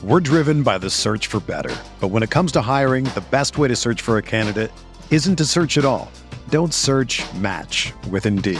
We're driven by the search for better. But when it comes to hiring, the best way to search for a candidate isn't to search at all. Don't search, match with Indeed.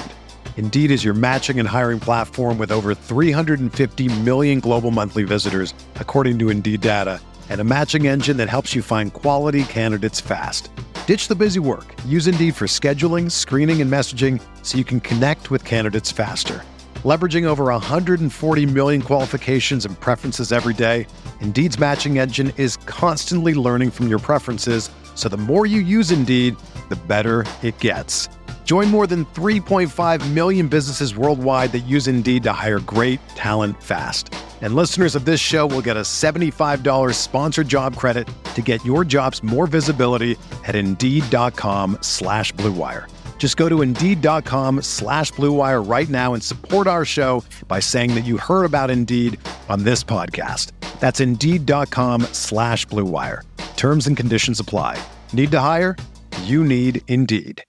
Indeed is your matching and hiring platform with over 350 million global monthly visitors, according to Indeed data, and a matching engine that helps you find quality candidates fast. Ditch the busy work. Use Indeed for scheduling, screening, and messaging so you can connect with candidates faster. Leveraging over 140 million qualifications and preferences every day, Indeed's matching engine is constantly learning from your preferences, so the more you use Indeed, the better it gets. Join more than 3.5 million businesses worldwide that use Indeed to hire great talent fast. And listeners of this show will get a $75 sponsored job credit to get your jobs more visibility at Indeed.com/Blue Wire. Just go to Indeed.com/Blue Wire right now and support our show by saying that you heard about Indeed on this podcast. That's Indeed.com/Blue Wire. Terms and conditions apply. Need to hire? You need Indeed.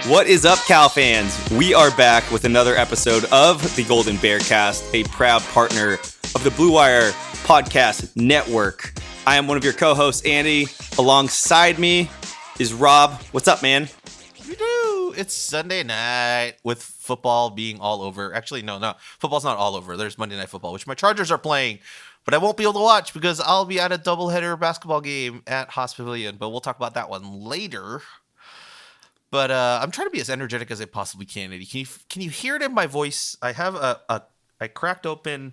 What is up, Cal fans? We are back with another episode of the Golden Bearcast, a proud partner of the Blue Wire Podcast Network. I am one of your co-hosts, Andy. Alongside me is Rob. What's up, man? It's Sunday night with football being all over. Actually, no, football's not all over. There's Monday Night Football, which my Chargers are playing, but I won't be able to watch because I'll be at a doubleheader basketball game at Haas Pavilion, but we'll talk about that one later. But I'm trying to be as energetic as I possibly can. Can you hear it in my voice? I have I cracked open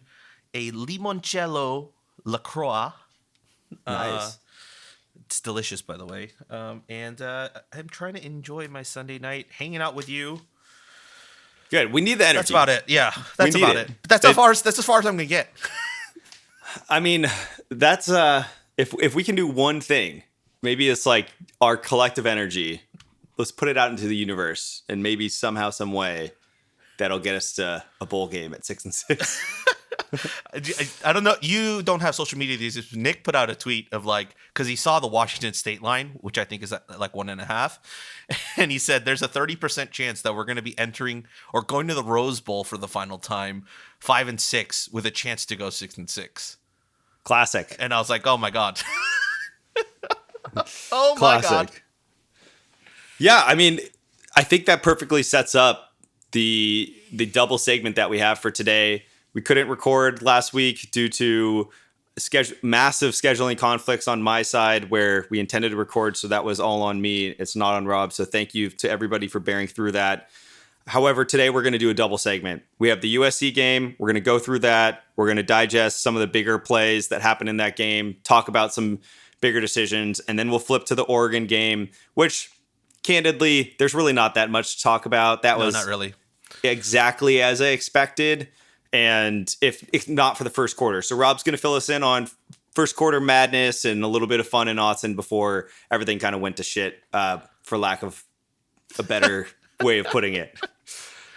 a limoncello LaCroix. Nice. It's delicious, by the way. And I'm trying to enjoy my Sunday night, hanging out with you. Good. We need the energy. That's about it. Yeah, that's about it. But that's as far as I'm gonna get. I mean, that's if we can do one thing, maybe it's like our collective energy. Let's put it out into the universe, and maybe somehow, some way, that'll get us to a bowl game at 6-6. I don't know. You don't have social media these days. Nick put out a tweet of because he saw the Washington State line, which I think is at 1.5, and he said there's a 30% chance that we're going to be entering or going to the Rose Bowl for the final time, 5-6, with a chance to go 6-6. Classic. And I was like, oh my god. Oh my god. Yeah, I mean, I think that perfectly sets up the double segment that we have for today. We couldn't record last week due to massive scheduling conflicts on my side where we intended to record, so that was all on me. It's not on Rob, so thank you to everybody for bearing through that. However, today we're going to do a double segment. We have the USC game. We're going to go through that. We're going to digest some of the bigger plays that happened in that game, talk about some bigger decisions, and then we'll flip to the Oregon game, which... candidly, there's really not that much to talk about. That was not really exactly as I expected, and if not for the first quarter. So Rob's going to fill us in on first quarter madness and a little bit of fun in Autzen before everything kind of went to shit, for lack of a better way of putting it.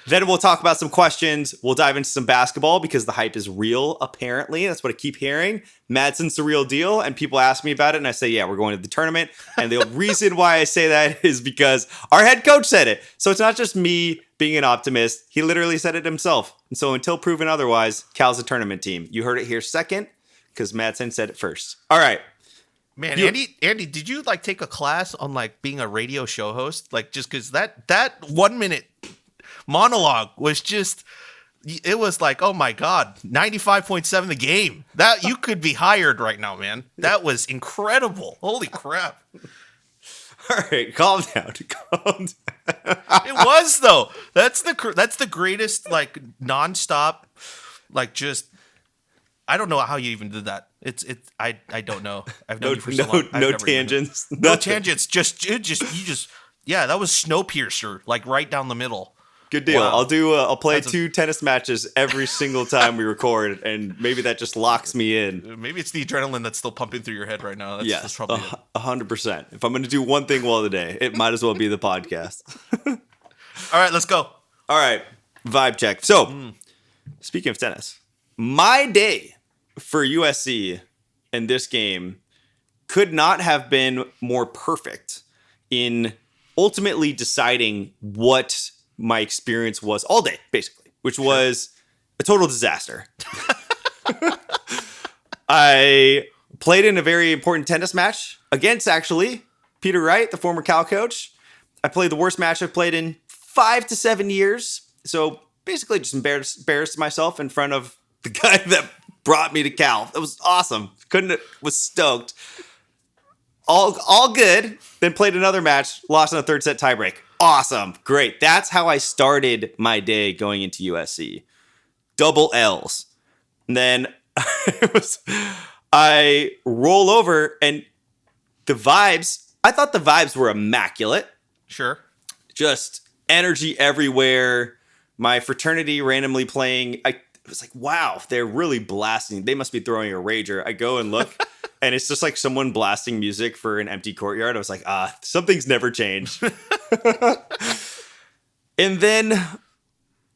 Then we'll talk about some questions. We'll dive into some basketball because the hype is real, apparently. That's what I keep hearing. Madsen's the real deal. And people ask me about it. And I say, yeah, we're going to the tournament. And the reason why I say that is because our head coach said it. So it's not just me being an optimist. He literally said it himself. And so until proven otherwise, Cal's a tournament team. You heard it here second because Madsen said it first. All right. Man, Andy, did you take a class on being a radio show host? Just because that 1 minute monologue was just, it was oh my god, 95.7 the game. That you could be hired right now, man. That was incredible. Holy crap. All right, calm down. It was though. That's the greatest nonstop just, I don't know how you even did that. I don't know. I've known you for so long. No tangents. No tangents. Yeah, that was Snowpiercer, right down the middle. Good deal. Wow. I'll play two tennis matches every single time we record, and maybe that just locks me in. Maybe it's the adrenaline that's still pumping through your head right now. That's probably 100%. If I'm going to do one thing well today, it might as well be the podcast. All right, let's go. All right, vibe check. So, speaking of tennis, my day for USC in this game could not have been more perfect in ultimately deciding what my experience was all day, basically, which was a total disaster. I played in a very important tennis match against, actually, Peter Wright, the former Cal coach. I played the worst match I've played in 5 to 7 years. So basically just embarrassed myself in front of the guy that brought me to Cal. It was awesome. Was stoked. All good. Then played another match, lost in a third set tiebreak. Awesome. Great. That's how I started my day going into USC. Double L's. And then I roll over and I thought the vibes were immaculate. Sure. Just energy everywhere. My fraternity randomly playing. I was like, wow, they're really blasting. They must be throwing a rager. I go and look, and it's just like someone blasting music for an empty courtyard. I was like, something's never changed. And then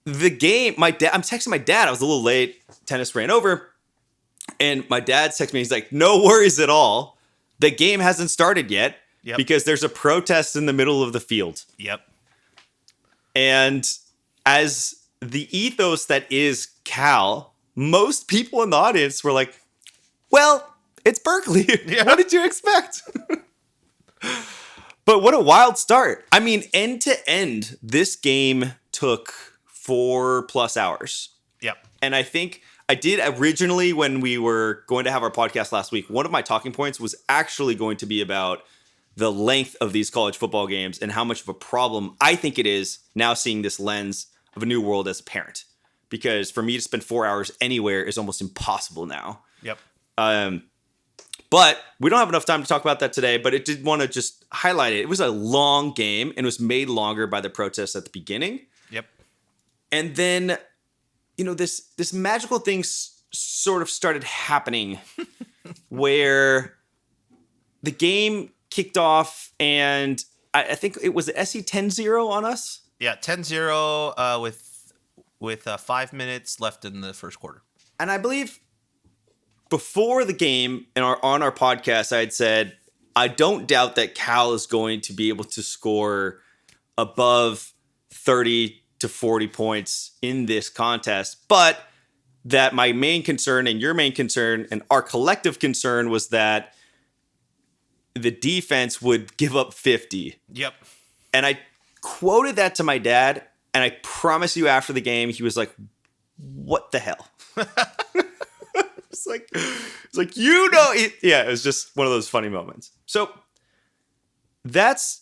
the game, I'm texting my dad. I was a little late. Tennis ran over. And my dad texted me. He's like, no worries at all. The game hasn't started yet because there's a protest in the middle of the field. Yep. And as the ethos that is Cal, most people in the audience were like, well, it's Berkeley. Yeah. What did you expect? But what a wild start. I mean, end to end, this game took 4+ hours. Yep. And I think I did originally, when we were going to have our podcast last week, one of my talking points was actually going to be about the length of these college football games and how much of a problem I think it is now seeing this lens of a new world as a parent. Because for me to spend 4 hours anywhere is almost impossible now. Yep. But we don't have enough time to talk about that today, but I did want to just highlight it. It was a long game and it was made longer by the protests at the beginning. Yep. And then, this magical thing sort of started happening where the game kicked off and I think it was SC 10-0 on us. Yeah, 10-0 with 5 minutes left in the first quarter. And I believe before the game on our podcast, I had said, I don't doubt that Cal is going to be able to score above 30 to 40 points in this contest, but that my main concern and your main concern and our collective concern was that the defense would give up 50. Yep. And I quoted that to my dad, and I promise you after the game, he was like, what the hell? It's like, it was just one of those funny moments. So that's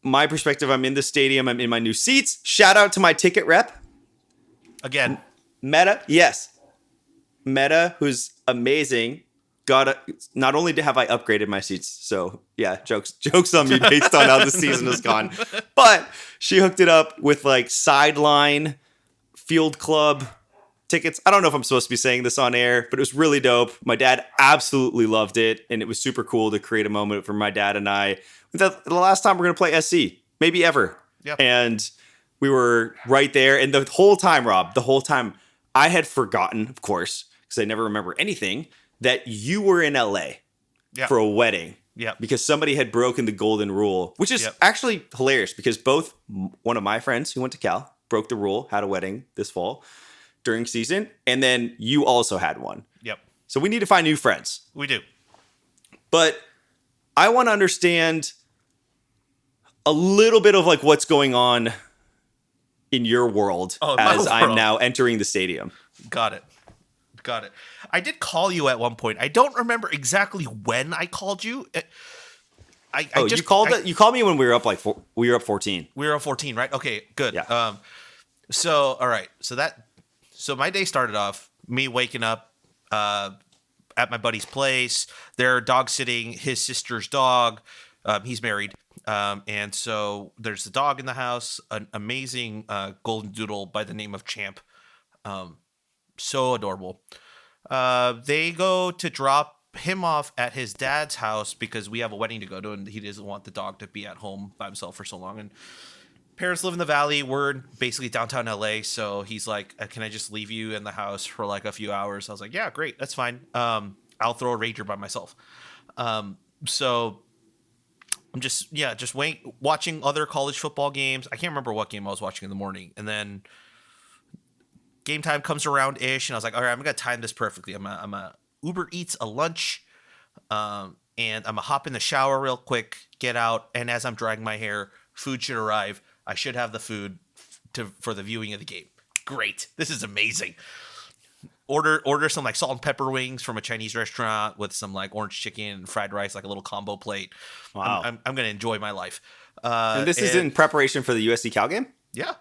my perspective. I'm in the stadium. I'm in my new seats. Shout out to my ticket rep. Again. Meta. Yes. Meta, who's amazing. Not only have I upgraded my seats, so yeah, jokes on me based on how the season has gone, but she hooked it up with like sideline, field club tickets. I don't know if I'm supposed to be saying this on air, but it was really dope. My dad absolutely loved it, and it was super cool to create a moment for my dad and I. The last time we're going to play SC, maybe ever. Yep. And we were right there, and the whole time, Rob, I had forgotten, of course, because I never remember anything, that you were in LA for a wedding. Yeah. Because somebody had broken the golden rule, which is actually hilarious because both one of my friends who went to Cal broke the rule, had a wedding this fall during season, and then you also had one. Yep. So we need to find new friends. We do. But I want to understand a little bit of like what's going on in your world as I'm now entering the stadium. Got it. I did call you at one point. I don't remember exactly when I called you. You called me when we were up we were up 14. We were up 14, right? Okay, good. Yeah. So all right. So my day started off me waking up at my buddy's place. They're dog sitting his sister's dog. He's married. And so there's the dog in the house, an amazing golden doodle by the name of Champ. So adorable. They go to drop him off at his dad's house because we have a wedding to go to and he doesn't want the dog to be at home by himself for so long. And parents live in the Valley. We're basically downtown LA. So he's like, can I just leave you in the house for like a few hours? I was like, yeah, great. That's fine. I'll throw a rager by myself. So I'm just watching other college football games. I can't remember what game I was watching in the morning. And then game time comes around ish. And I was like, all right, I'm going to time this perfectly. I'm a Uber Eats a lunch. And I'm going to hop in the shower real quick, get out. And as I'm drying my hair, food should arrive. I should have the food for the viewing of the game. Great. This is amazing. Order some like salt and pepper wings from a Chinese restaurant with some like orange chicken and fried rice, like a little combo plate. Wow. I'm going to enjoy my life. And this is in preparation for the USC Cal game? Yeah.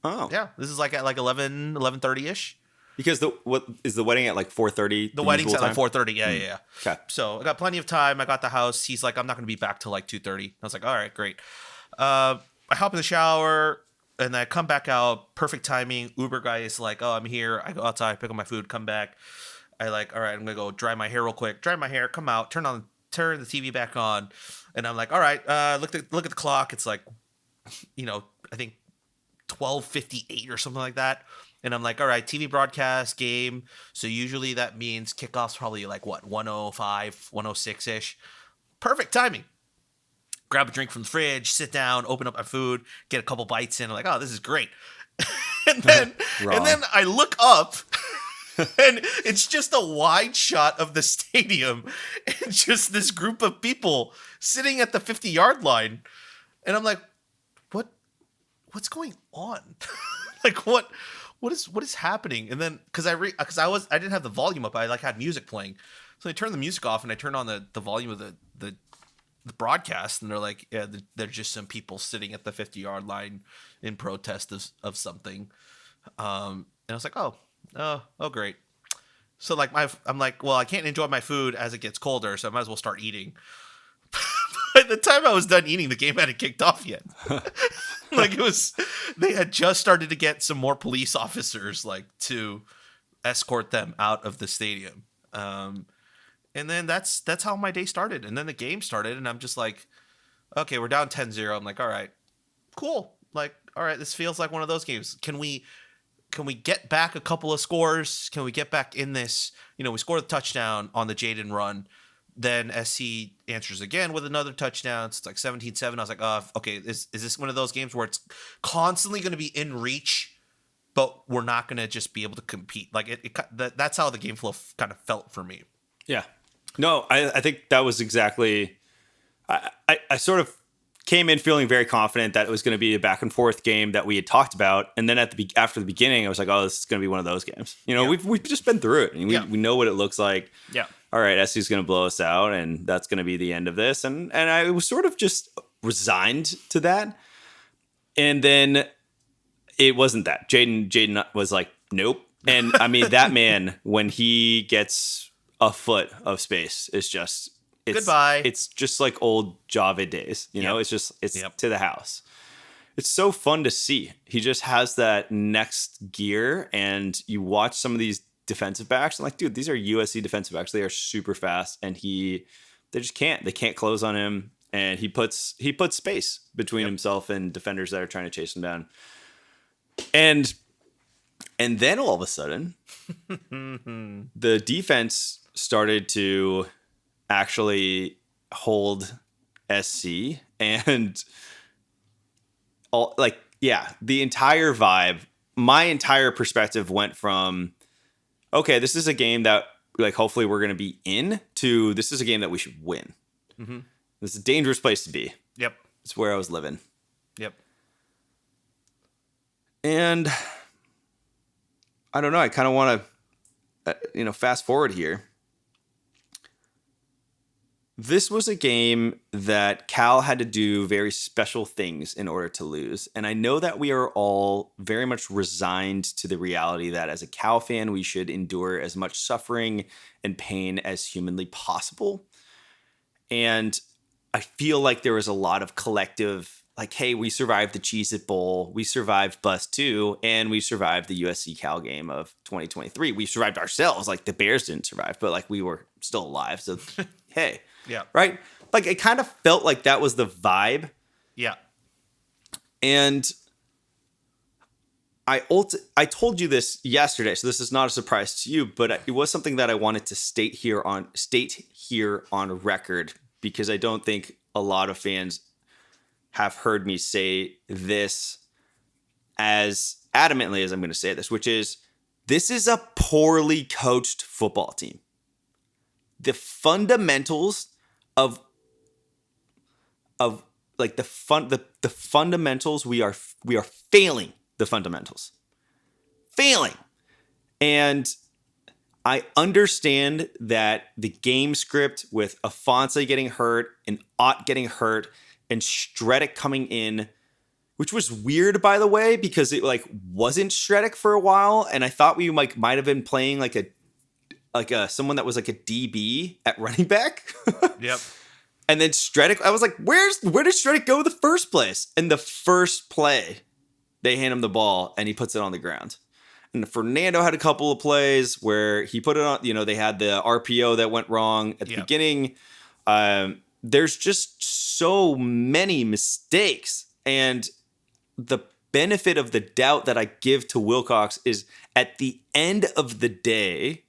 Oh. Yeah. This is like at like 11:30ish. Because what is the wedding at like 4:30? The wedding's at like 4:30. Yeah. Okay. So I got plenty of time. I got the house. He's like, I'm not going to be back till like 2:30. I was like, all right, great. I hop in the shower and I come back out. Perfect timing. Uber guy is like, oh, I'm here. I go outside, pick up my food, come back. I like, all right, I'm going to go dry my hair real quick. Dry my hair, come out, turn the TV back on. And I'm like, all right, look at the clock. It's like, I think 12:58 or something like that. And I'm like, all right, TV broadcast game. So usually that means kickoff's probably like what, 105, 106-ish. Perfect timing. Grab a drink from the fridge, sit down, open up my food, get a couple bites in. I'm like, oh, this is great. and then I look up and it's just a wide shot of the stadium and just this group of people sitting at the 50-yard line. And I'm like, what's going on? Like what is happening? And then because I didn't have the volume up, I like had music playing, so I turned the music off and I turned on the volume of the broadcast, and they're like, yeah, there's just some people sitting at the 50-yard line in protest of something. And I was like, oh great. So like I'm like, well, I can't enjoy my food as it gets colder, so I might as well start eating. By the time I was done eating, the game hadn't kicked off yet. Like they had just started to get some more police officers like to escort them out of the stadium. And then that's how my day started. And then the game started and I'm just like, okay, we're down 10-0. I'm like, all right, cool. Like, all right, this feels like one of those games. Can we get back a couple of scores? Can we get back in this? We scored a touchdown on the Jaden run. Then SC answers again with another touchdown. It's like 17-7. I was like, okay, is this one of those games where it's constantly going to be in reach, but we're not going to just be able to compete? Like that's how the game flow kind of felt for me. Yeah. No, I think that was exactly. I sort of came in feeling very confident that it was going to be a back and forth game that we had talked about, and then after the beginning, I was like, oh, this is going to be one of those games. We've just been through it, and we know what it looks like. Yeah. All right, SC's going to blow us out, and that's going to be the end of this. And I was sort of just resigned to that. And then it wasn't that. Jaden was like, nope. And I mean, that man, when he gets a foot of space, is just goodbye. It's just like old Java days, It's to the house. It's so fun to see. He just has that next gear, and you watch some of these defensive backs. I'm like, dude, these are USC defensive backs. They are super fast, and they can't close on him, and he puts space between himself and defenders that are trying to chase him down. And then all of a sudden, the defense started to actually hold SC, and the entire vibe, my entire perspective went from, okay, this is a game that like hopefully we're going to be in, to this is a game that we should win. Mm-hmm. This is a dangerous place to be. Yep. It's where I was living. Yep. And I don't know. I kind of want to, fast forward here. This was a game that Cal had to do very special things in order to lose. And I know that we are all very much resigned to the reality that as a Cal fan, we should endure as much suffering and pain as humanly possible. And I feel like there was a lot of collective, like, hey, we survived the Cheez-It Bowl, we survived Bus 2, and we survived the USC Cal game of 2023. We survived ourselves. Like, the Bears didn't survive, but like we were still alive. So, hey. Yeah. Right? Like, it kind of felt like that was the vibe. Yeah. And I told you this yesterday, so this is not a surprise to you, but it was something that I wanted to state here on record, because I don't think a lot of fans have heard me say this as adamantly as I'm going to say this is a poorly coached football team. The fundamentals of like the fundamentals, we are failing the fundamentals. Failing. And I understand that the game script with Afonso getting hurt and Ott getting hurt and Stredick coming in, which was weird, by the way, because it like wasn't Stredick for a while, and I thought we might have been playing like a someone that was like a DB at running back. Yep. And then Stredick, I was like, where did Stredick go the first place? And the first play, they hand him the ball and he puts it on the ground. And Fernando had a couple of plays where he put it on, they had the RPO that went wrong at the beginning. There's just so many mistakes. And the benefit of the doubt that I give to Wilcox is at the end of the day,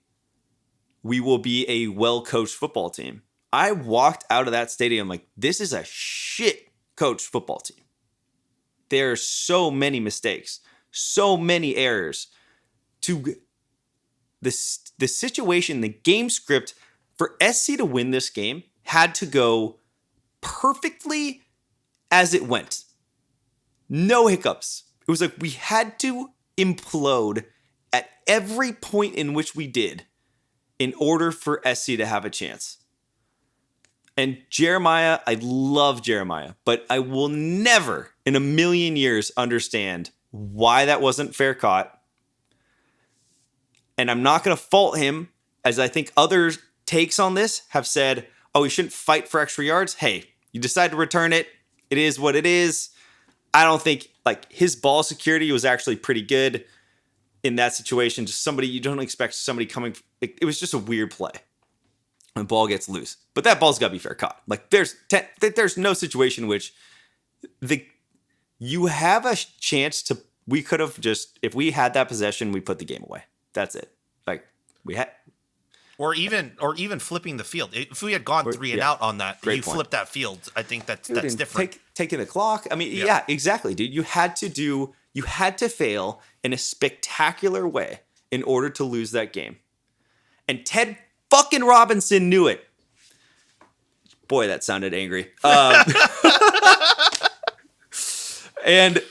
we will be a well-coached football team. I walked out of that stadium like, this is a shit coached football team. There are so many mistakes, so many errors. To the situation, the game script for SC to win this game had to go perfectly as it went. No hiccups. It was like we had to implode at every point in which we did in order for SC to have a chance. And Jeremiah, I love Jeremiah, but I will never in a million years understand why that wasn't fair caught. And I'm not going to fault him, as I think other takes on this have said, oh, he shouldn't fight for extra yards. Hey, you decide to return it. It is what it is. I don't think like his ball security was actually pretty good in that situation. Just somebody, you don't expect somebody coming. It was just a weird play. The ball gets loose, but that ball's got to be fair caught. Like there's no situation in which you have a chance to. We could have just, if we had that possession, we put the game away. That's it. Like we had, or even flipping the field. If we had gone 3 and out on that, you flip that field. I think that's different. Taking the clock. I mean, yeah, exactly, dude. You had to fail in a spectacular way in order to lose that game. And Ted fucking Robinson knew it. Boy, that sounded angry. And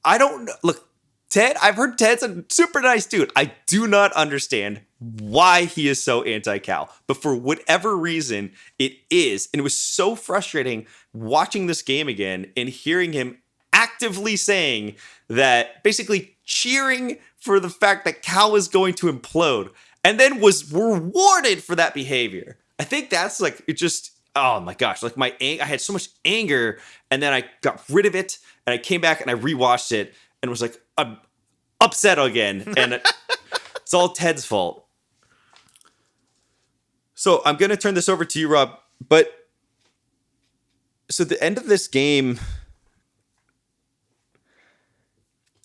I don't know. Look, Ted, I've heard Ted's a super nice dude. I do not understand why he is so anti-Cal. But for whatever reason, it is. And it was so frustrating watching this game again and hearing him actively saying that, basically cheering for the fact that Cal was going to implode, and then was rewarded for that behavior. I think that's like, it just, oh my gosh, like I had so much anger, and then I got rid of it, and I came back and I rewatched it and was like, I'm upset again, and it's all Ted's fault. So I'm going to turn this over to you, Rob, but so the end of this game,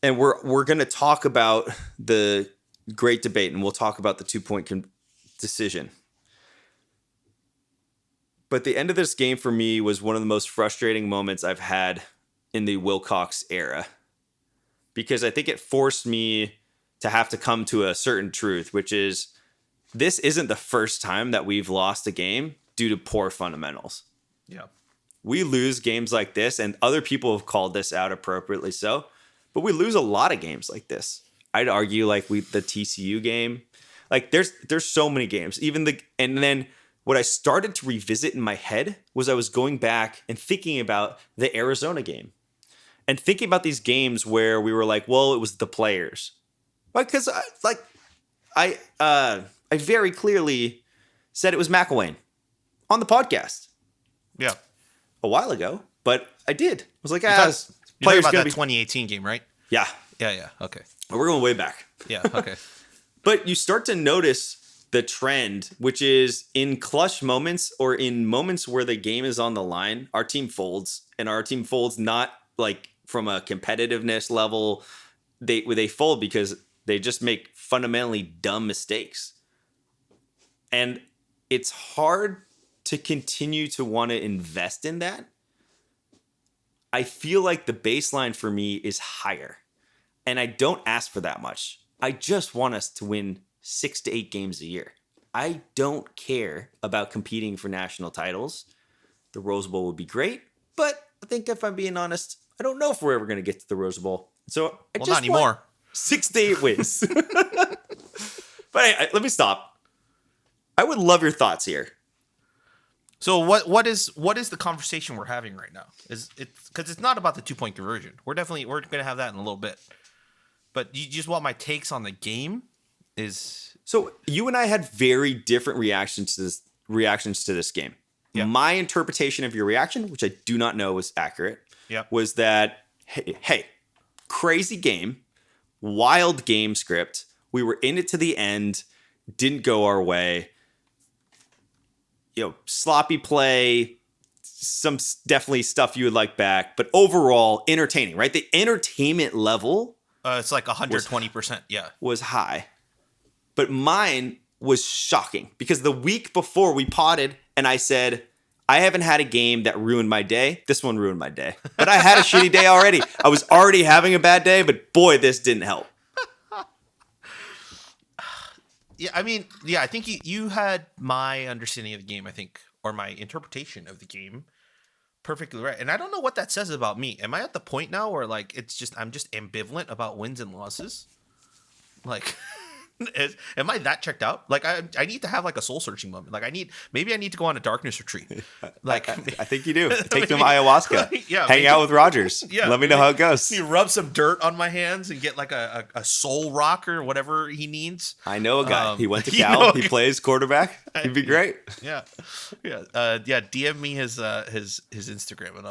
and we're going to talk about the great debate, and we'll talk about the 2-point decision. But the end of this game for me was one of the most frustrating moments I've had in the Wilcox era, because I think it forced me to have to come to a certain truth, which is this isn't the first time that we've lost a game due to poor fundamentals. Yeah. We lose games like this, and other people have called this out appropriately so, but we lose a lot of games like this. I'd argue like the TCU game, like there's so many games, and then what I started to revisit in my head was I was going back and thinking about the Arizona game and thinking about these games where we were like, well, it was the players, like, cause I very clearly said it was McElwain on the podcast. Yeah. A while ago, but I did. I was like, you're talking about that 2018 game, right? Yeah. Yeah. Okay. We're going way back. Yeah. Okay. But you start to notice the trend, which is in clutch moments or in moments where the game is on the line, our team folds, and our team folds not like from a competitiveness level, they fold because they just make fundamentally dumb mistakes. And it's hard to continue to want to invest in that. I feel like the baseline for me is higher. And I don't ask for that much. I just want us to win 6 to 8 games a year. I don't care about competing for national titles. The Rose Bowl would be great, but I think if I'm being honest, I don't know if we're ever going to get to the Rose Bowl. So I just not anymore. want 6 to 8 wins. But hey, let me stop. I would love your thoughts here. So what is the conversation we're having right now? Is it because it's not about the 2-point conversion? We're going to have that in a little bit. But you just want my takes on the game? So you and I had very different reactions to this game. Yeah. My interpretation of your reaction, which I do not know was accurate, was that hey, crazy game, wild game script. We were in it to the end, didn't go our way. Sloppy play, some definitely stuff you would like back, but overall entertaining, right? The entertainment level, it's like 120%, was high. But mine was shocking because the week before we potted and I said, I haven't had a game that ruined my day. This one ruined my day. But I had a shitty day already. I was already having a bad day, but boy, this didn't help. I think you had my understanding of the game, I think, or my interpretation of the game perfectly right. And I don't know what that says about me. Am I at the point now where like I'm just ambivalent about wins and losses? Like am I that checked out? Like I need to have like a soul searching moment. Like maybe I need to go on a darkness retreat. Like I think you do. Take some ayahuasca. Hang out with Rogers. Yeah. Let me know how it goes. You rub some dirt on my hands and get like a soul rock or whatever he needs. I know a guy. He went to Cal. He plays quarterback. He'd be great. Yeah. DM me his Instagram and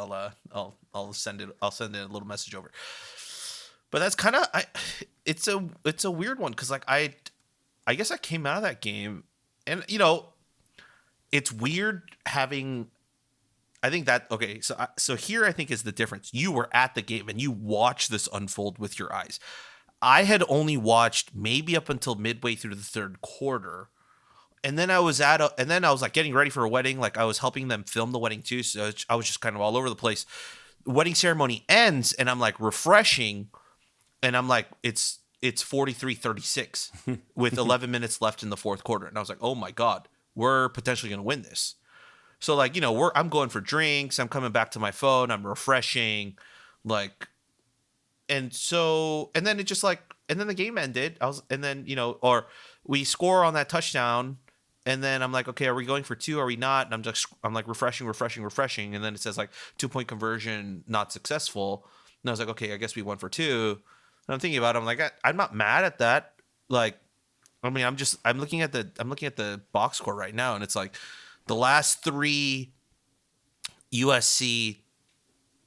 I'll send it. I'll send it a little message over. But that's kind of it's a weird one because like I guess I came out of that game and it's weird having. I think that okay. So here I think is the difference. You were at the game and you watched this unfold with your eyes. I had only watched maybe up until midway through the third quarter, and then I was like getting ready for a wedding. Like I was helping them film the wedding too, so I was just kind of all over the place. Wedding ceremony ends and I'm like refreshing. And I'm like, it's 43-36 with 11 minutes left in the fourth quarter. And I was like, oh my God, we're potentially going to win this. So like, I'm going for drinks. I'm coming back to my phone. I'm refreshing. Like, and then it just like, and then the game ended. Or we score on that touchdown. And then I'm like, okay, are we going for 2? Are we not? And I'm like refreshing. And then it says like 2-point conversion, not successful. And I was like, okay, I guess we won for 2. And I'm thinking about it. I'm like, I'm not mad at that. Like, I mean, I'm looking at the box score right now, and it's like the last 3 USC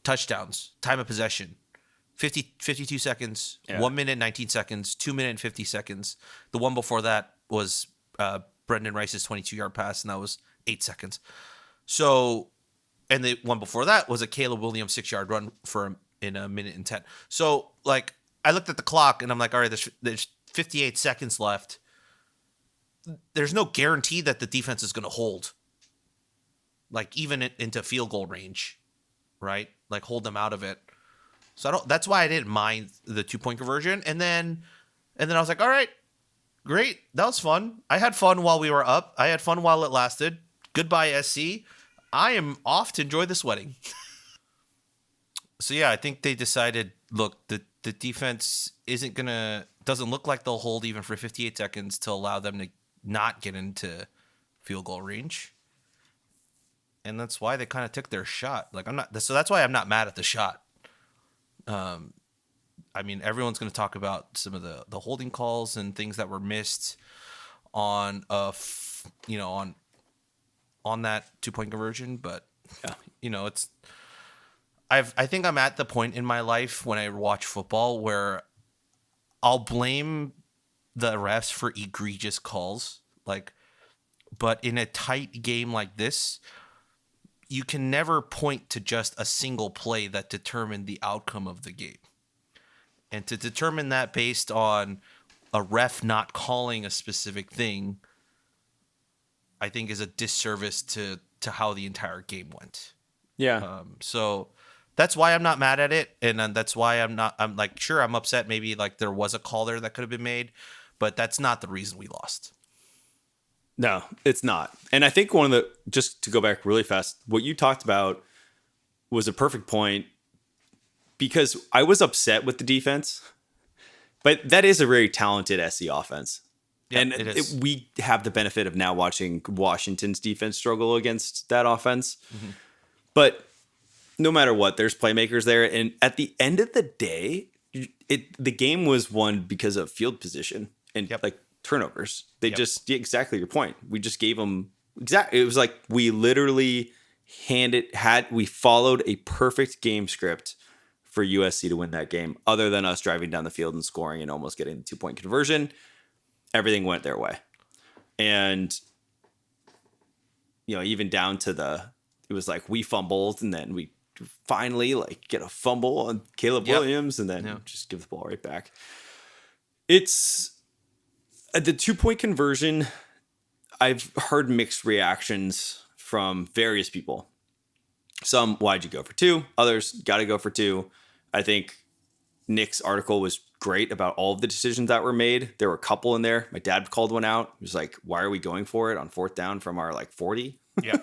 touchdowns, time of possession, 52 seconds, 1 minute, 19 seconds, 2 minute and 50 seconds. The one before that was Brendan Rice's 22-yard pass, and that was 8 seconds. So, and the one before that was a Caleb Williams 6-yard run in a minute and 10. So, like, I looked at the clock and I'm like, all right, there's 58 seconds left. There's no guarantee that the defense is going to hold, like even into field goal range, right? Like hold them out of it. So that's why I didn't mind the 2-point conversion. And then I was like, all right, great. That was fun. I had fun while we were up. I had fun while it lasted. Goodbye, SC. I am off to enjoy this wedding. So yeah, I think they decided, look, the defense doesn't look like they'll hold even for 58 seconds to allow them to not get into field goal range. And that's why they kind of took their shot. Like so that's why I'm not mad at the shot. I mean, everyone's going to talk about some of the holding calls and things that were missed on on that 2-point conversion, but it's I think I'm at the point in my life when I watch football where I'll blame the refs for egregious calls, but in a tight game like this, you can never point to just a single play that determined the outcome of the game. And to determine that based on a ref not calling a specific thing, I think is a disservice to how the entire game went. Yeah. So that's why I'm not mad at it. And that's why I'm like, sure, I'm upset. Maybe like there was a call there that could have been made, but that's not the reason we lost. No, it's not. And I think just to go back really fast, what you talked about was a perfect point, because I was upset with the defense, but that is a very talented SC offense. Yeah, and it is. We have the benefit of now watching Washington's defense struggle against that offense. Mm-hmm. But no matter what, there's playmakers there. And at the end of the day, the game was won because of field position and like turnovers. They just, exactly your point. We just gave them it was like we literally we followed a perfect game script for USC to win that game, other than us driving down the field and scoring and almost getting the 2-point conversion. Everything went their way. And, even down to it was like we fumbled and then we finally like get a fumble on Caleb Williams and then just give the ball right back. It's the 2-point conversion. I've heard mixed reactions from various people. Some, why'd you go for 2? Others, got to go for 2. I think Nick's article was great about all of the decisions that were made. There were a couple in there. My dad called one out. He was like, why are we going for it on 4th down from our 40? Yeah.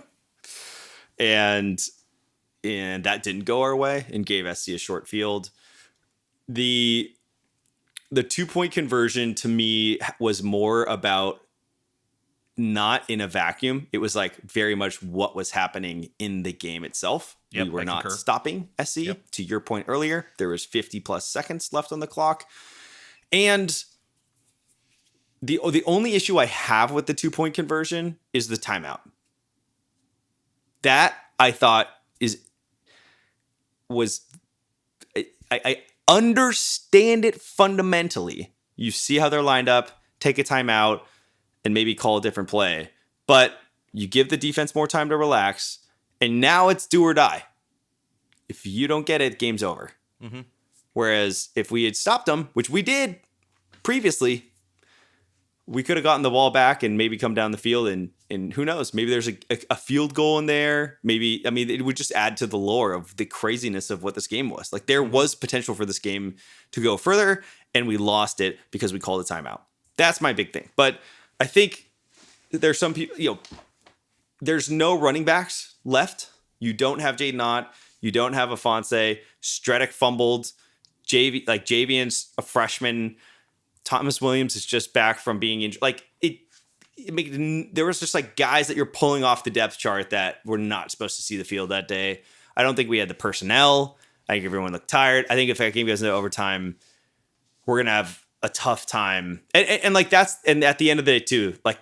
and that didn't go our way and gave SC a short field. The 2-point conversion to me was more about not in a vacuum. It was like very much what was happening in the game itself. We were not stopping SC. To your point earlier, there was 50 plus seconds left on the clock. And the only issue I have with the 2-point conversion is the timeout. That I thought I understand it fundamentally. You see how they're lined up, take a timeout, and maybe call a different play. But you give the defense more time to relax, and now it's do or die. If you don't get it, game's over. Mm-hmm. Whereas if we had stopped them, which we did previously, we could have gotten the ball back and maybe come down the field, and who knows, maybe there's a field goal in there. Maybe, it would just add to the lore of the craziness of what this game was. Like, there was potential for this game to go further, and we lost it because we called a timeout. That's my big thing. But I think there's some people, there's no running backs left. You don't have Jaden Ott. You don't have Afonso. Stredick fumbled. Javian's a freshman. Thomas Williams is just back from being injured. There was just like guys that you're pulling off the depth chart that were not supposed to see the field that day. I don't think we had the personnel. I think everyone looked tired. I think if that game goes into overtime, we're going to have a tough time. And at the end of the day too, like,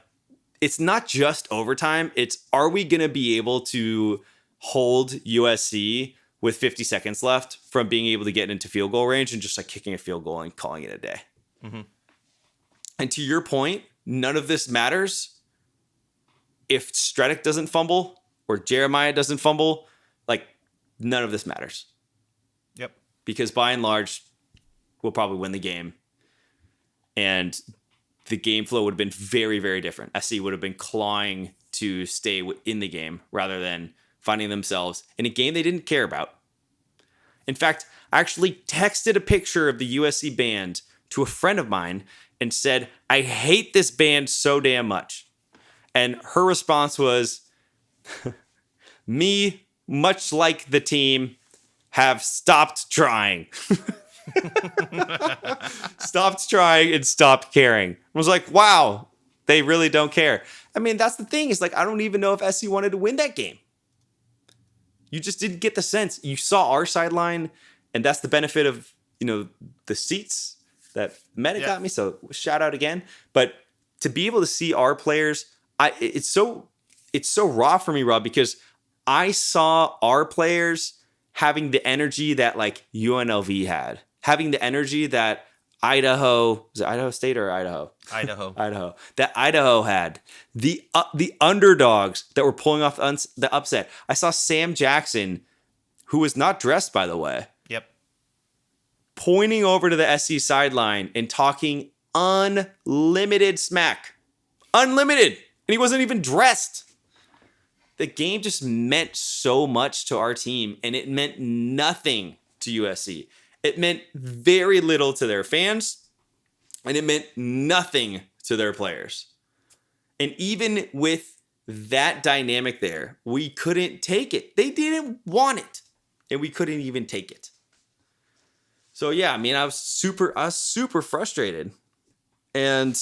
it's not just overtime. It's, are we going to be able to hold USC with 50 seconds left from being able to get into field goal range and just like kicking a field goal and calling it a day? Mm-hmm. And to your point, none of this matters if Stredick doesn't fumble or Jeremiah doesn't fumble. Like, none of this matters. Yep. Because by and large, we'll probably win the game. And the game flow would have been very, very different. SC would have been clawing to stay in the game rather than finding themselves in a game they didn't care about. In fact, I actually texted a picture of the USC band to a friend of mine and said, I hate this band so damn much. And her response was, me, much like the team, have stopped trying. Stopped trying and stopped caring. I was like, wow, they really don't care. That's the thing. Is like, I don't even know if SC wanted to win that game. You just didn't get the sense. You saw our sideline, and that's the benefit of, the seats that Meta got me. So shout out again. But to be able to see our players, it's so raw for me, Rob, because I saw our players having the energy that like UNLV had, having the energy that Idaho, is it Idaho State or Idaho? Idaho. Idaho. That Idaho had the underdogs that were pulling off the upset. I saw Sam Jackson, who was not dressed, by the way, Yep. pointing over to the SC sideline and talking unlimited smack. Unlimited. And he wasn't even dressed. The game just meant so much to our team, and it meant nothing to USC. It meant very little to their fans, and it meant nothing to their players. And even with that dynamic there, we couldn't take it. They didn't want it, and we couldn't even take it. So yeah, I mean, I was super frustrated. And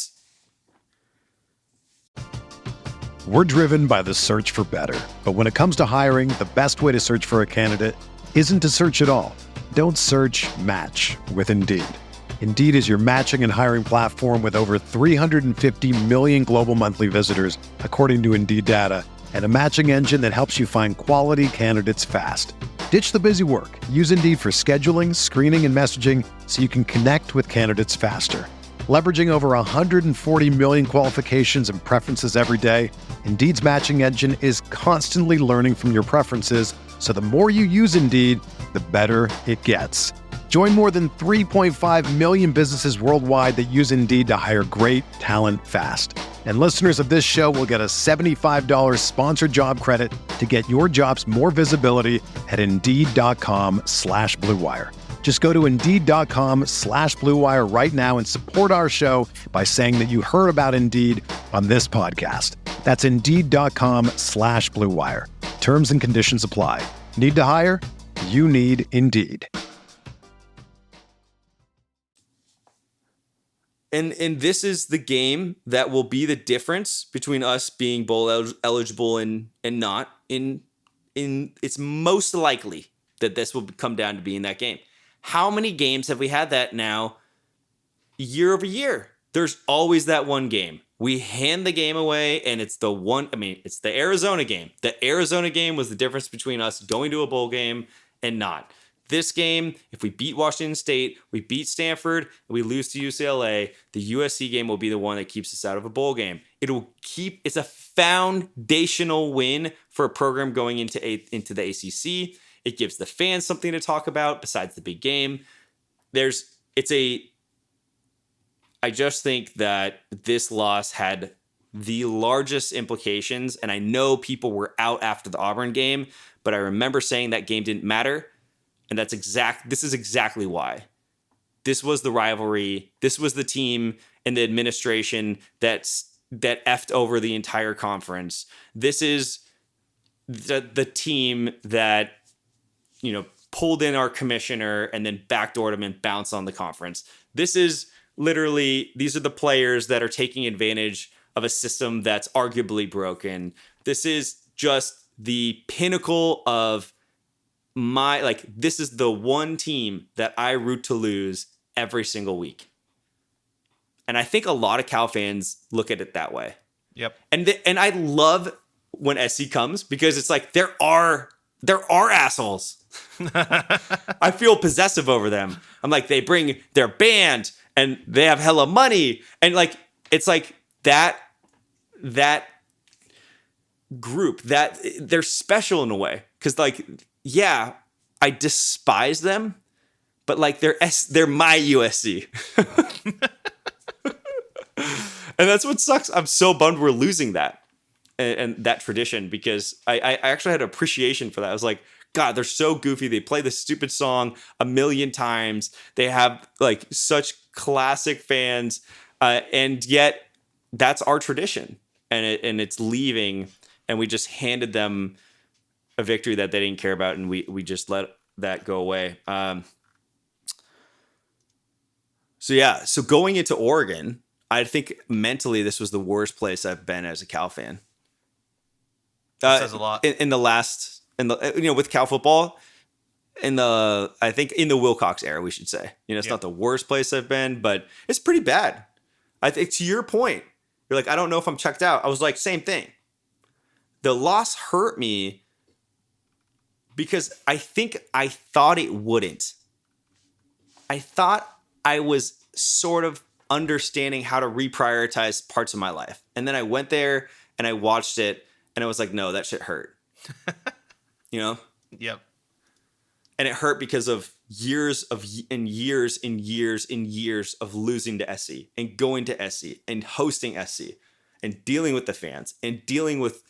We're driven by the search for better. But when it comes to hiring, the best way to search for a candidate isn't to search at all. Don't search, match with Indeed. Indeed is your matching and hiring platform with over 350 million global monthly visitors, according to Indeed data, and a matching engine that helps you find quality candidates fast. Ditch the busy work. Use Indeed for scheduling, screening, and messaging so you can connect with candidates faster. Leveraging over 140 million qualifications and preferences every day, Indeed's matching engine is constantly learning from your preferences, so the more you use Indeed, the better it gets. Join more than 3.5 million businesses worldwide that use Indeed to hire great talent fast. And listeners of this show will get a $75 sponsored job credit to get your jobs more visibility at Indeed.com/Blue Wire. Just go to Indeed.com/Blue Wire right now and support our show by saying that you heard about Indeed on this podcast. That's Indeed.com/Blue Wire. Terms and conditions apply. Need to hire? You need Indeed. And this is the game that will be the difference between us being bowl eligible and not. It's most likely that this will come down to being that game. How many games have we had that now year over year? There's always that one game. We hand the game away, and it's the one. I mean, it's the Arizona game. The Arizona game was the difference between us going to a bowl game and not. This game, if we beat Washington State, we beat Stanford, and we lose to UCLA, the USC game will be the one that keeps us out of a bowl game. It's a foundational win for a program going into the ACC. It gives the fans something to talk about besides the big game. I just think that this loss had the largest implications, and I know people were out after the Auburn game, but I remember saying that game didn't matter, and this is exactly why. This was the rivalry. This was the team and the administration that effed over the entire conference. This is the team that, pulled in our commissioner and then backdoored him and bounced on the conference. These are the players that are taking advantage of a system that's arguably broken. This is just the pinnacle of this is the one team that I root to lose every single week. And I think a lot of Cal fans look at it that way. Yep. And I love when SC comes because it's like there are assholes. I feel possessive over them. I'm like, they bring their band and they have hella money. And it's like that group that they're special in a way. Cause yeah, I despise them, but they're my USC. And that's what sucks. I'm so bummed we're losing that and that tradition because I actually had appreciation for that. I was like, God, they're so goofy. They play this stupid song a million times. They have such classic fans. And yet that's our tradition and it's leaving. And we just handed them a victory that they didn't care about. And we just let that go away. So going into Oregon, I think mentally this was the worst place I've been as a Cal fan. That says a lot. With Cal football, I think in the Wilcox era, we should say. It's not the worst place I've been, but it's pretty bad. I think to your point, you're like, I don't know if I'm checked out. I was like, same thing. The loss hurt me because I thought it wouldn't. I thought I was sort of understanding how to reprioritize parts of my life. And then I went there and I watched it and I was like, no, that shit hurt. You know? Yep. And it hurt because of years of years of losing to SC and going to SC and hosting SC and dealing with the fans and dealing with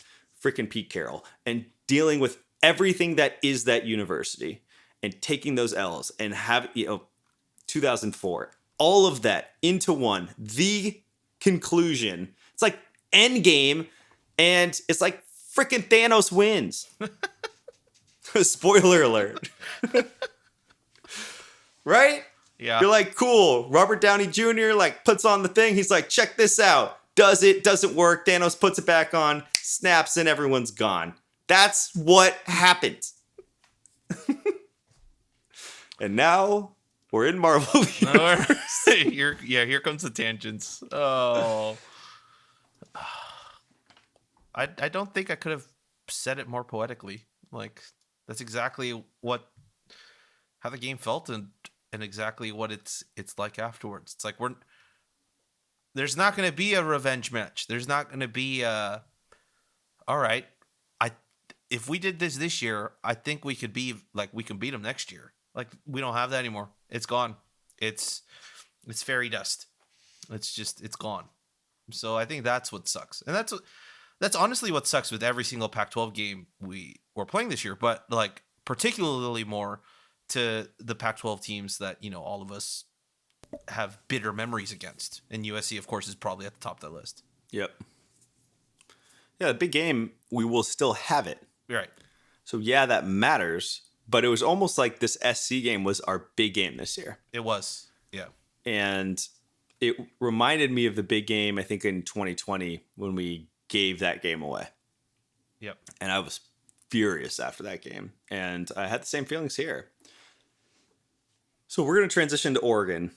freaking Pete Carroll and dealing with everything that is that university and taking those L's and 2004, all of that into one, the conclusion. It's like Endgame, and it's like freaking Thanos wins. Spoiler alert. Right? Yeah. You're like, cool. Robert Downey Jr. like puts on the thing. He's like, check this out. Does it? Doesn't work. Thanos puts it back on, snaps, and everyone's gone. That's what happened. And now we're in Marvel. Here comes the tangents. Oh. I don't think I could have said it more poetically. Like, that's exactly how the game felt and exactly what it's like afterwards. It's like there's not going to be a revenge match. There's not going to be all right, if we did this year, I think we could be like, we can beat them next year. Like, we don't have that anymore. It's gone. It's fairy dust. It's gone. So I think that's what sucks. And that's honestly what sucks with every single Pac-12 game we're playing this year, but like particularly more to the Pac-12 teams that, all of us have bitter memories against. And USC, of course, is probably at the top of that list. Yep. Yeah, the big game, we will still have it. Right. So yeah, that matters, but it was almost like this SC game was our big game this year. It was. Yeah. And it reminded me of the big game, I think, in 2020 when we gave that game away. Yep. And I was furious after that game. And I had the same feelings here. So we're going to transition to Oregon.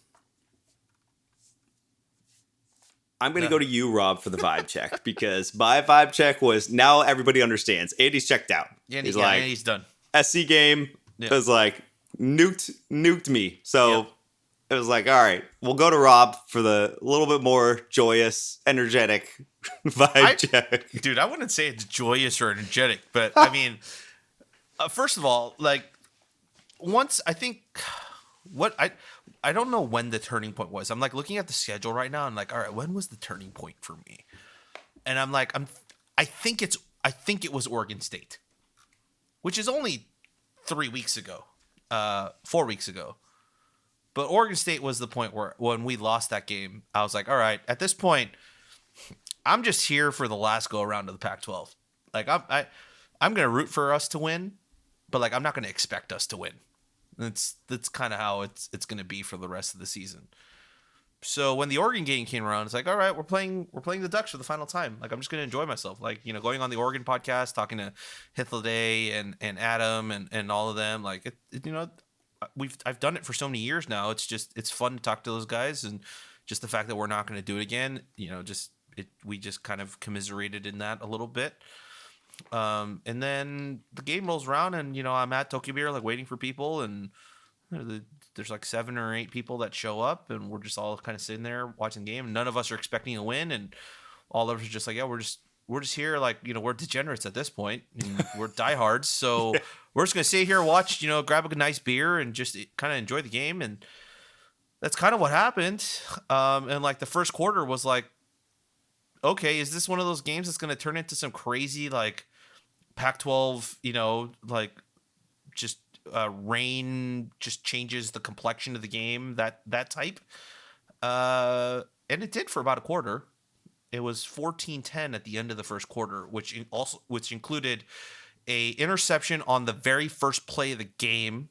I'm going to go to you, Rob, for the vibe check, because my vibe check was, now everybody understands. Andy's checked out. He's done. SC game was like nuked me. So it was like, all right, we'll go to Rob for the little bit more joyous, energetic vibe check. Dude, I wouldn't say it's joyous or energetic, but I mean, first of all, like, once I think I don't know when the turning point was. I'm like looking at the schedule right now and like, all right, when was the turning point for me? And I'm like, I think it was Oregon State, which is only 3 weeks ago, 4 weeks ago. But Oregon State was the point where when we lost that game, I was like, all right, at this point, I'm just here for the last go around of the Pac-12. Like, I'm going to root for us to win, but like, I'm not going to expect us to win. That's kind of how it's going to be for the rest of the season. So when the Oregon game came around, it's like, all right, we're playing the Ducks for the final time. Like, I'm just going to enjoy myself. Like, going on the Oregon podcast, talking to Hithliday and Adam and all of them. Like, I've done it for so many years now. It's fun to talk to those guys, and just the fact that we're not going to do it again, we just kind of commiserated in that a little bit. And then the game rolls around, and I'm at Tokyo Beer, like, waiting for people, and there's like 7 or 8 people that show up, and we're just all kind of sitting there watching the game. None of us are expecting a win, and all of us are just like, yeah, we're just here, like, we're degenerates at this point, and we're diehards, so we're just gonna sit here, watch, grab a nice beer, and just kind of enjoy the game. And that's kind of what happened. And like the first quarter was like, okay, is this one of those games that's going to turn into some crazy, like, Pac-12, like, just rain just changes the complexion of the game, that type? And it did for about a quarter. It was 14-10 at the end of the first quarter, which included a interception on the very first play of the game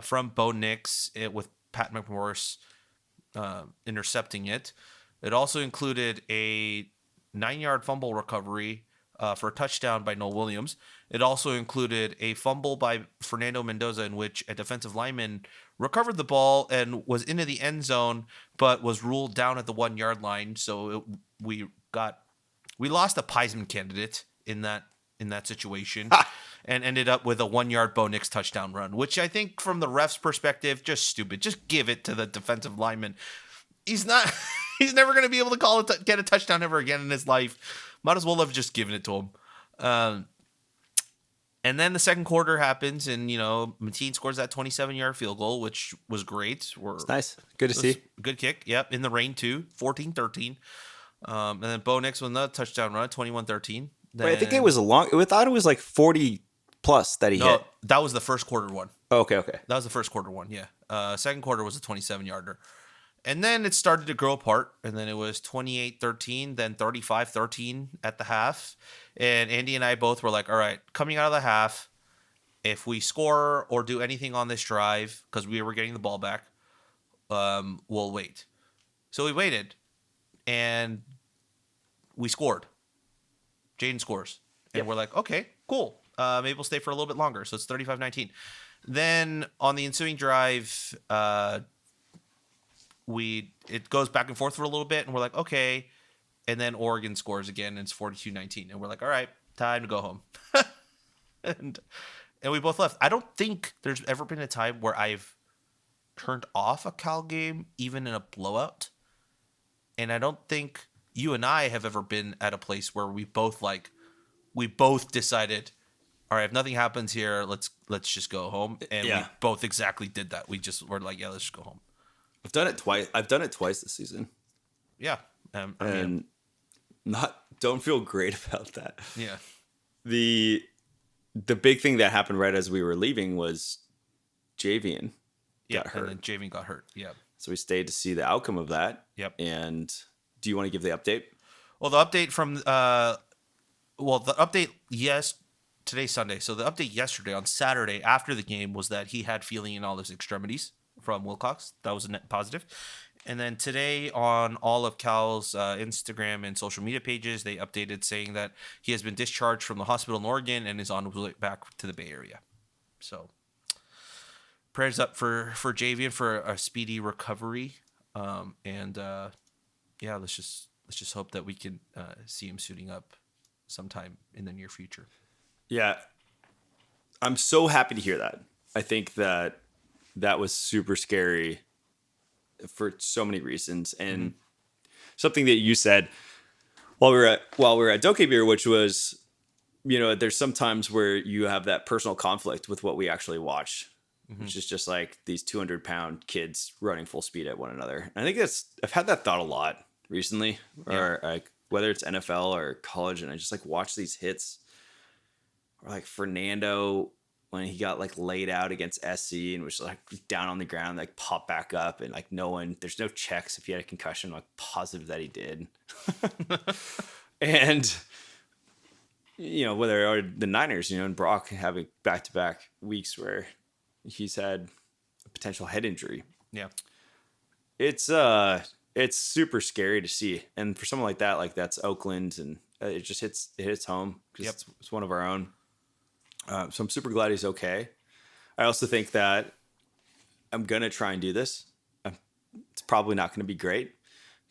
from Bo Nix, with Pat McMorris intercepting it. It also included a 9-yard fumble recovery for a touchdown by Noel Williams. It also included a fumble by Fernando Mendoza, in which a defensive lineman recovered the ball and was into the end zone, but was ruled down at the 1-yard line. So we lost a Heisman candidate in that situation. and ended up with a 1-yard Bo Nix touchdown run, which I think from the ref's perspective, just stupid. Just give it to the defensive lineman. He's not. He's never going to be able to get a touchdown ever again in his life. Might as well have just given it to him. And then the second quarter happens, and Mateen scores that 27-yard field goal, which was great. It's nice. Good to see. Good kick. Yep, in the rain too. 14-13. And then Bo Nix with another touchdown run, 21-13. Wait, I think it was a long. I thought it was like 40 plus that he hit. That was the first quarter one. Oh, okay. That was the first quarter one. Yeah. Second quarter was a 27-yarder. And then it started to grow apart, and then it was 28-13, then 35-13 at the half. And Andy and I both were like, all right, coming out of the half, if we score or do anything on this drive, because we were getting the ball back, we'll wait. So we waited, and we scored. Jaden scores. And we're like, okay, cool. Maybe we'll stay for a little bit longer. So it's 35-19. Then on the ensuing drive, it goes back and forth for a little bit, and we're like, okay. And then Oregon scores again, and it's 42-19. And we're like, all right, time to go home. and we both left. I don't think there's ever been a time where I've turned off a Cal game, even in a blowout. And I don't think you and I have ever been at a place where we both decided, all right, if nothing happens here, let's just go home. And we both exactly did that. We're like, yeah, let's just go home. I've done it twice. I've done it twice this season. Yeah. Don't feel great about that. Yeah. The big thing that happened right as we were leaving was Javian got hurt. And then Javian got hurt. Yeah. So we stayed to see the outcome of that. Yep. And do you want to give the update? Well, the update yes, today's Sunday. So the update yesterday on Saturday after the game was that he had feeling in all his extremities from Wilcox. That was a net positive. And then today on all of Cal's Instagram and social media pages, they updated saying that he has been discharged from the hospital in Oregon and is on his way back to the Bay Area. So prayers up for Javian for a speedy recovery. Let's just hope that we can see him suiting up sometime in the near future. Yeah. I'm so happy to hear that. I think that was super scary for so many reasons. And something that you said while we were at Doke Beer, which was, there's some times where you have that personal conflict with what we actually watch, which is just like these 200-pound kids running full speed at one another. And I think I've had that thought a lot recently, or like whether it's NFL or college, and I just like watch these hits, or like Fernando when he got like laid out against SC and was like down on the ground, like popped back up, and like there's no checks if he had a concussion. I'm like positive that he did. And whether or the Niners, and Brock having back-to-back weeks where he's had a potential head injury. Yeah. It's super scary to see. And for someone like that, like that's Oakland, and it hits home because it's one of our own. So I'm super glad he's okay. I also think that I'm going to try and do this. It's probably not going to be great,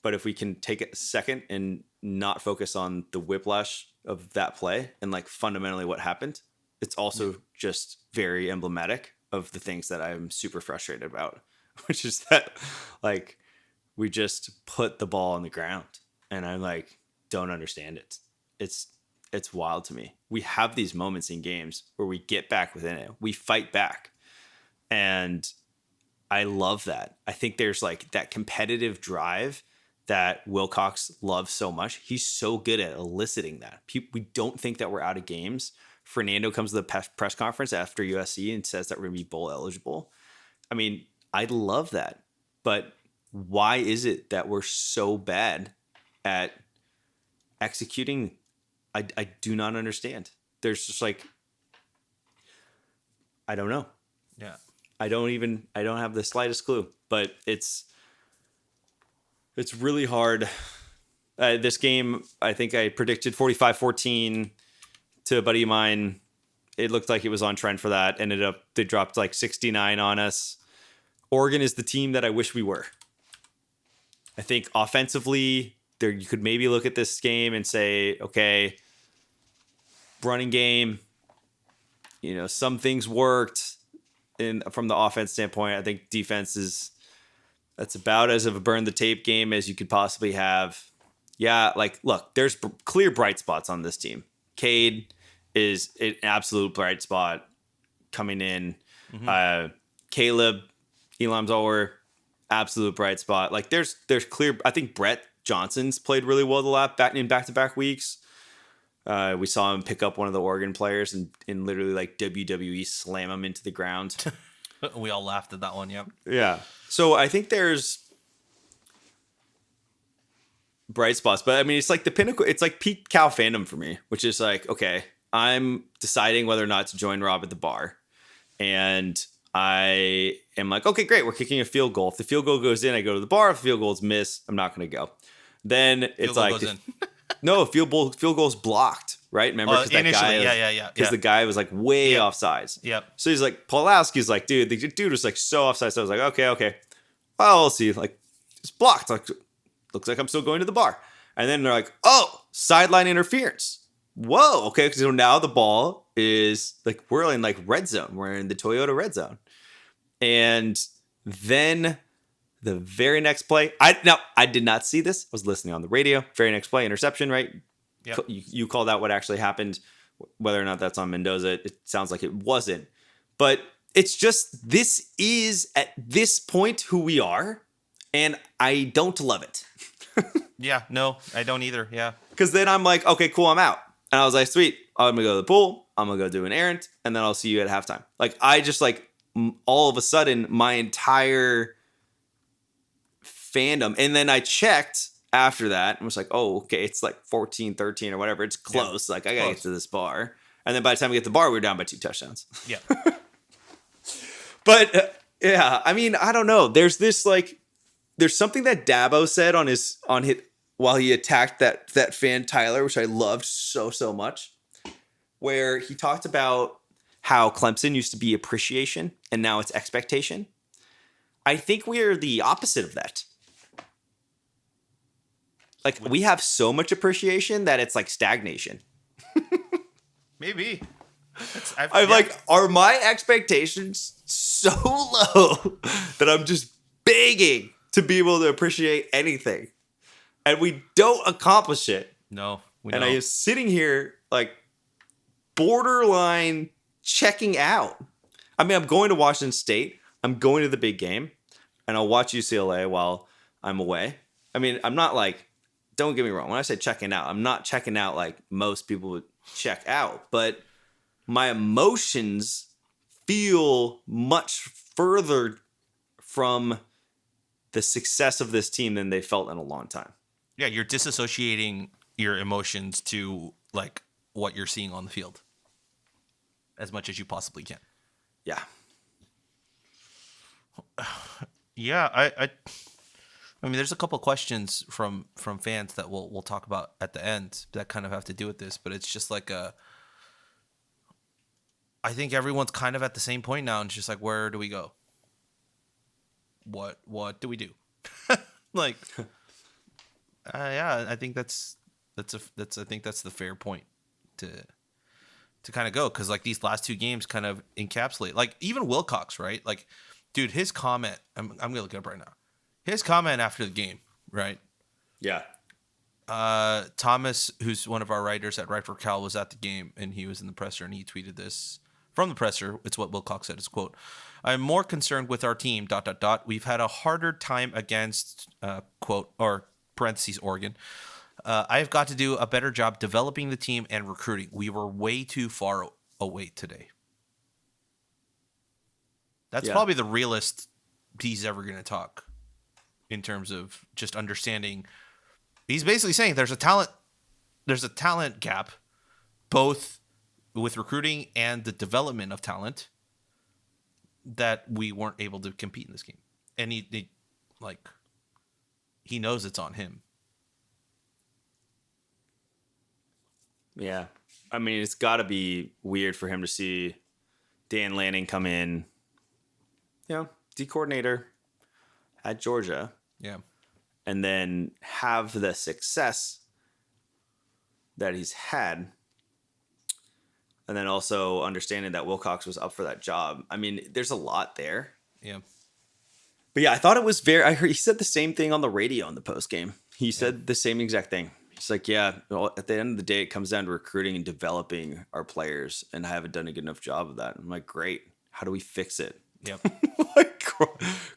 but if we can take a second and not focus on the whiplash of that play and like fundamentally what happened, it's also just very emblematic of the things that I'm super frustrated about, which is that like we just put the ball on the ground, and I like don't understand it. It's wild to me. We have these moments in games where we get back within it. We fight back. And I love that. I think there's like that competitive drive that Wilcox loves so much. He's so good at eliciting that. We don't think that we're out of games. Fernando comes to the press conference after USC and says that we're going to be bowl eligible. I mean, I love that. But why is it that we're so bad at executing? I do not understand. There's just like, I don't know. Yeah. I don't have the slightest clue, but it's really hard. This game, I think I predicted 45-14 to a buddy of mine. It looked like it was on trend for that. They dropped like 69 on us. Oregon is the team that I wish we were. I think offensively, you could maybe look at this game and say, okay, running game, some things worked from the offense standpoint. I think that's about as of a burn the tape game as you could possibly have. Yeah, like, look, there's clear bright spots on this team. Cade is an absolute bright spot coming in. Caleb, Elam Zoller, absolute bright spot. Like, there's clear. I think Brett Johnson's played really well in back-to-back weeks. We saw him pick up one of the Oregon players and literally like WWE slam him into the ground. We all laughed at that one. Yep. Yeah. So I think there's bright spots, but I mean, it's like the pinnacle. It's like peak Cal fandom for me, which is like, okay, I'm deciding whether or not to join Rob at the bar. And I am like, okay, great. We're kicking a field goal. If the field goal goes in, I go to the bar. If the field goal's missed, I'm not going to go. Then it's like, no, field goal's blocked, right? Remember, because that guy, because the guy was like way offsides. Yep. So he's like, Pawlowski's like, dude, the dude was like so offside. So I was like, okay. Well, we'll see. Like, it's blocked. Like, looks like I'm still going to the bar. And then they're like, oh, sideline interference. Whoa, okay. So now the ball is like, we're in like red zone. We're in the Toyota red zone. And then the very next play, I did not see this. I was listening on the radio. Very next play, interception, right? Yep. You called out what actually happened. Whether or not that's on Mendoza, it sounds like it wasn't. But it's just, this is at this point who we are. And I don't love it. Yeah, no, I don't either. Yeah. Because then I'm like, okay, cool, I'm out. And I was like, sweet, I'm going to go to the pool. I'm going to go do an errand. And then I'll see you at halftime. Like, I just like, all of a sudden, my entire fandom. And then I checked after that and was like, oh, okay, it's like 14-13 or whatever. It's close. Yeah, like, I got to get to this bar. And then by the time we get to the bar, we were down by 2 touchdowns. Yeah. But yeah, I mean, I don't know. There's this like, there's something that Dabo said on his while he attacked that fan Tyler, which I loved so much, where he talked about how Clemson used to be appreciation and now it's expectation. I think we're the opposite of that. Like, we have so much appreciation that it's like stagnation. Maybe. I'm like, are my expectations so low that I'm just begging to be able to appreciate anything? And we don't accomplish it. No, we don't. And I am sitting here like borderline checking out. I mean, I'm going to Washington State. I'm going to the big game. And I'll watch UCLA while I'm away. I mean, I'm not like, don't get me wrong. When I say checking out, I'm not checking out like most people would check out. But my emotions feel much further from the success of this team than they felt in a long time. Yeah, you're disassociating your emotions to like what you're seeing on the field as much as you possibly can. Yeah. Yeah, I mean, there's a couple questions from fans that we'll talk about at the end that kind of have to do with this, but it's just like I think everyone's kind of at the same point now, and it's just like, where do we go? What do we do? Like, yeah, I think that's I think that's the fair point to kind of go, because like these last 2 games kind of encapsulate, like even Wilcox, right? Like, dude, his comment, I'm gonna look it up right now. His comment after the game, right? Yeah. Thomas, who's one of our writers at Right for Cal, was at the game, and he was in the presser, and he tweeted this from the presser. It's what Wilcox said. It's quote, "I'm more concerned with our team, ... We've had a harder time against, quote, or parentheses, Oregon. I've got to do a better job developing the team and recruiting. We were way too far away today." That's probably the realest he's ever going to talk in terms of just understanding. He's basically saying there's a talent gap, both with recruiting and the development of talent, that we weren't able to compete in this game. And he knows it's on him. Yeah. I mean, it's got to be weird for him to see Dan Lanning come in, D coordinator at Georgia. Yeah. And then have the success that he's had. and then also understanding that Wilcox was up for that job. I mean, there's a lot there. Yeah. But yeah, I thought it was I heard he said the same thing on the radio in the post game. He said the same exact thing. He's like, yeah, well, at the end of the day, it comes down to recruiting and developing our players, and I haven't done a good enough job of that. I'm like, great. How do we fix it? Yep. Like,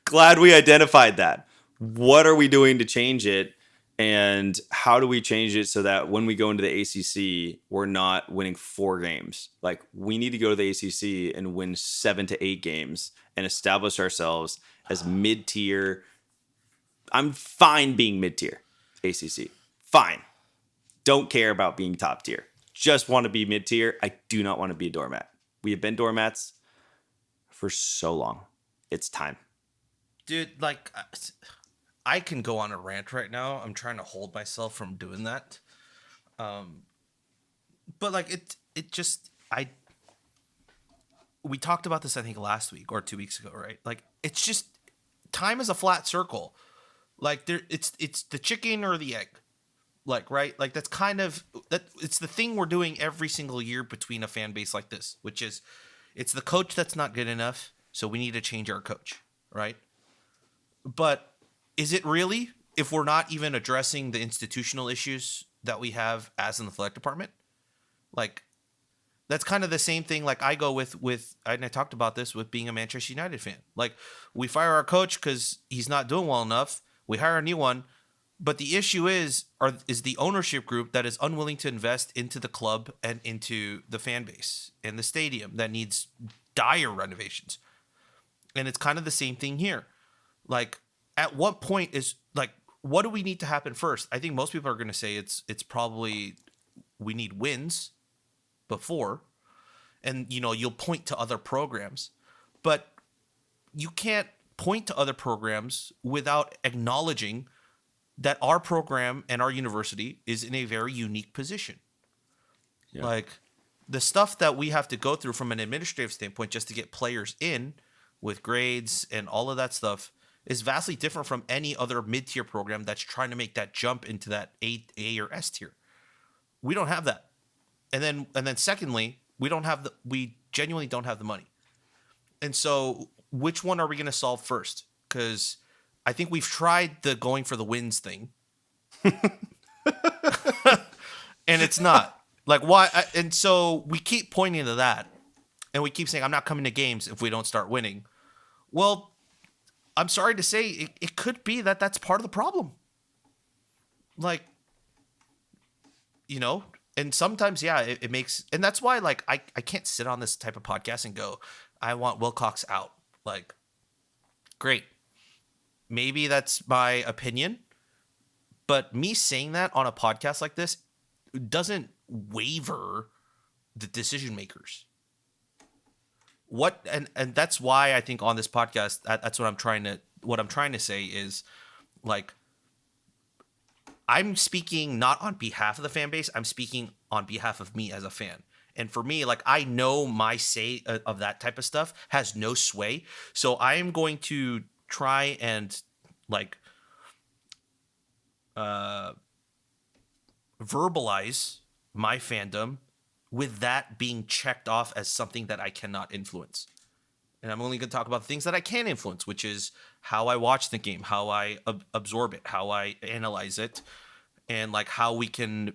glad we identified that. What are we doing to change it? And how do we change it so that when we go into the ACC, we're not winning 4 games? Like, we need to go to the ACC and win 7 to 8 games and establish ourselves as mid-tier. I'm fine being mid-tier, ACC. Fine. Don't care about being top tier. Just want to be mid-tier. I do not want to be a doormat. We have been doormats for so long. It's time. Dude, like, I can go on a rant right now. I'm trying to hold myself from doing that. But like we talked about this, I think, last week or 2 weeks ago, right? Like, it's just, time is a flat circle. Like, it's the chicken or the egg. Like, right? Like, that's kind of, it's the thing we're doing every single year between a fan base like this, which is, it's the coach that's not good enough, so we need to change our coach, right? But is it really, if we're not even addressing the institutional issues that we have as an athletic department? Like, that's kind of the same thing like I go with and I talked about this with being a Manchester United fan. Like, we fire our coach because he's not doing well enough. We hire a new one. But the issue is the ownership group that is unwilling to invest into the club and into the fan base and the stadium that needs dire renovations. And it's kind of the same thing here. Like, at what point is, like, what do we need to happen first? I think most people are going to say it's probably we need wins before. And, you know, you'll point to other programs. But you can't point to other programs without acknowledging that our program and our university is in a very unique position. Yeah. Like, the stuff that we have to go through from an administrative standpoint just to get players in with grades and all of that stuff is vastly different from any other mid-tier program that's trying to make that jump into that A or S tier. We don't have that. And then secondly, we genuinely don't have the money. And so which one are we going to solve first? Because I think we've tried the going for the wins thing. And it's not. Like, why? And so we keep pointing to that. And we keep saying, I'm not coming to games if we don't start winning. Well, I'm sorry to say, it could be that that's part of the problem. Like, you know, and sometimes, yeah, it makes, and that's why, like, I can't sit on this type of podcast and go, I want Wilcox out. Like, great. Maybe that's my opinion, but me saying that on a podcast like this doesn't waver the decision makers. And that's why I think on this podcast, that's what I'm trying to say is, like, I'm speaking not on behalf of the fan base. I'm speaking on behalf of me as a fan. And for me, like, I know my say of that type of stuff has no sway. So I am going to try and, like, verbalize my fandom with that being checked off as something that I cannot influence. And I'm only going to talk about the things that I can influence, which is how I watch the game, how I absorb it, how I analyze it, and, like, how we can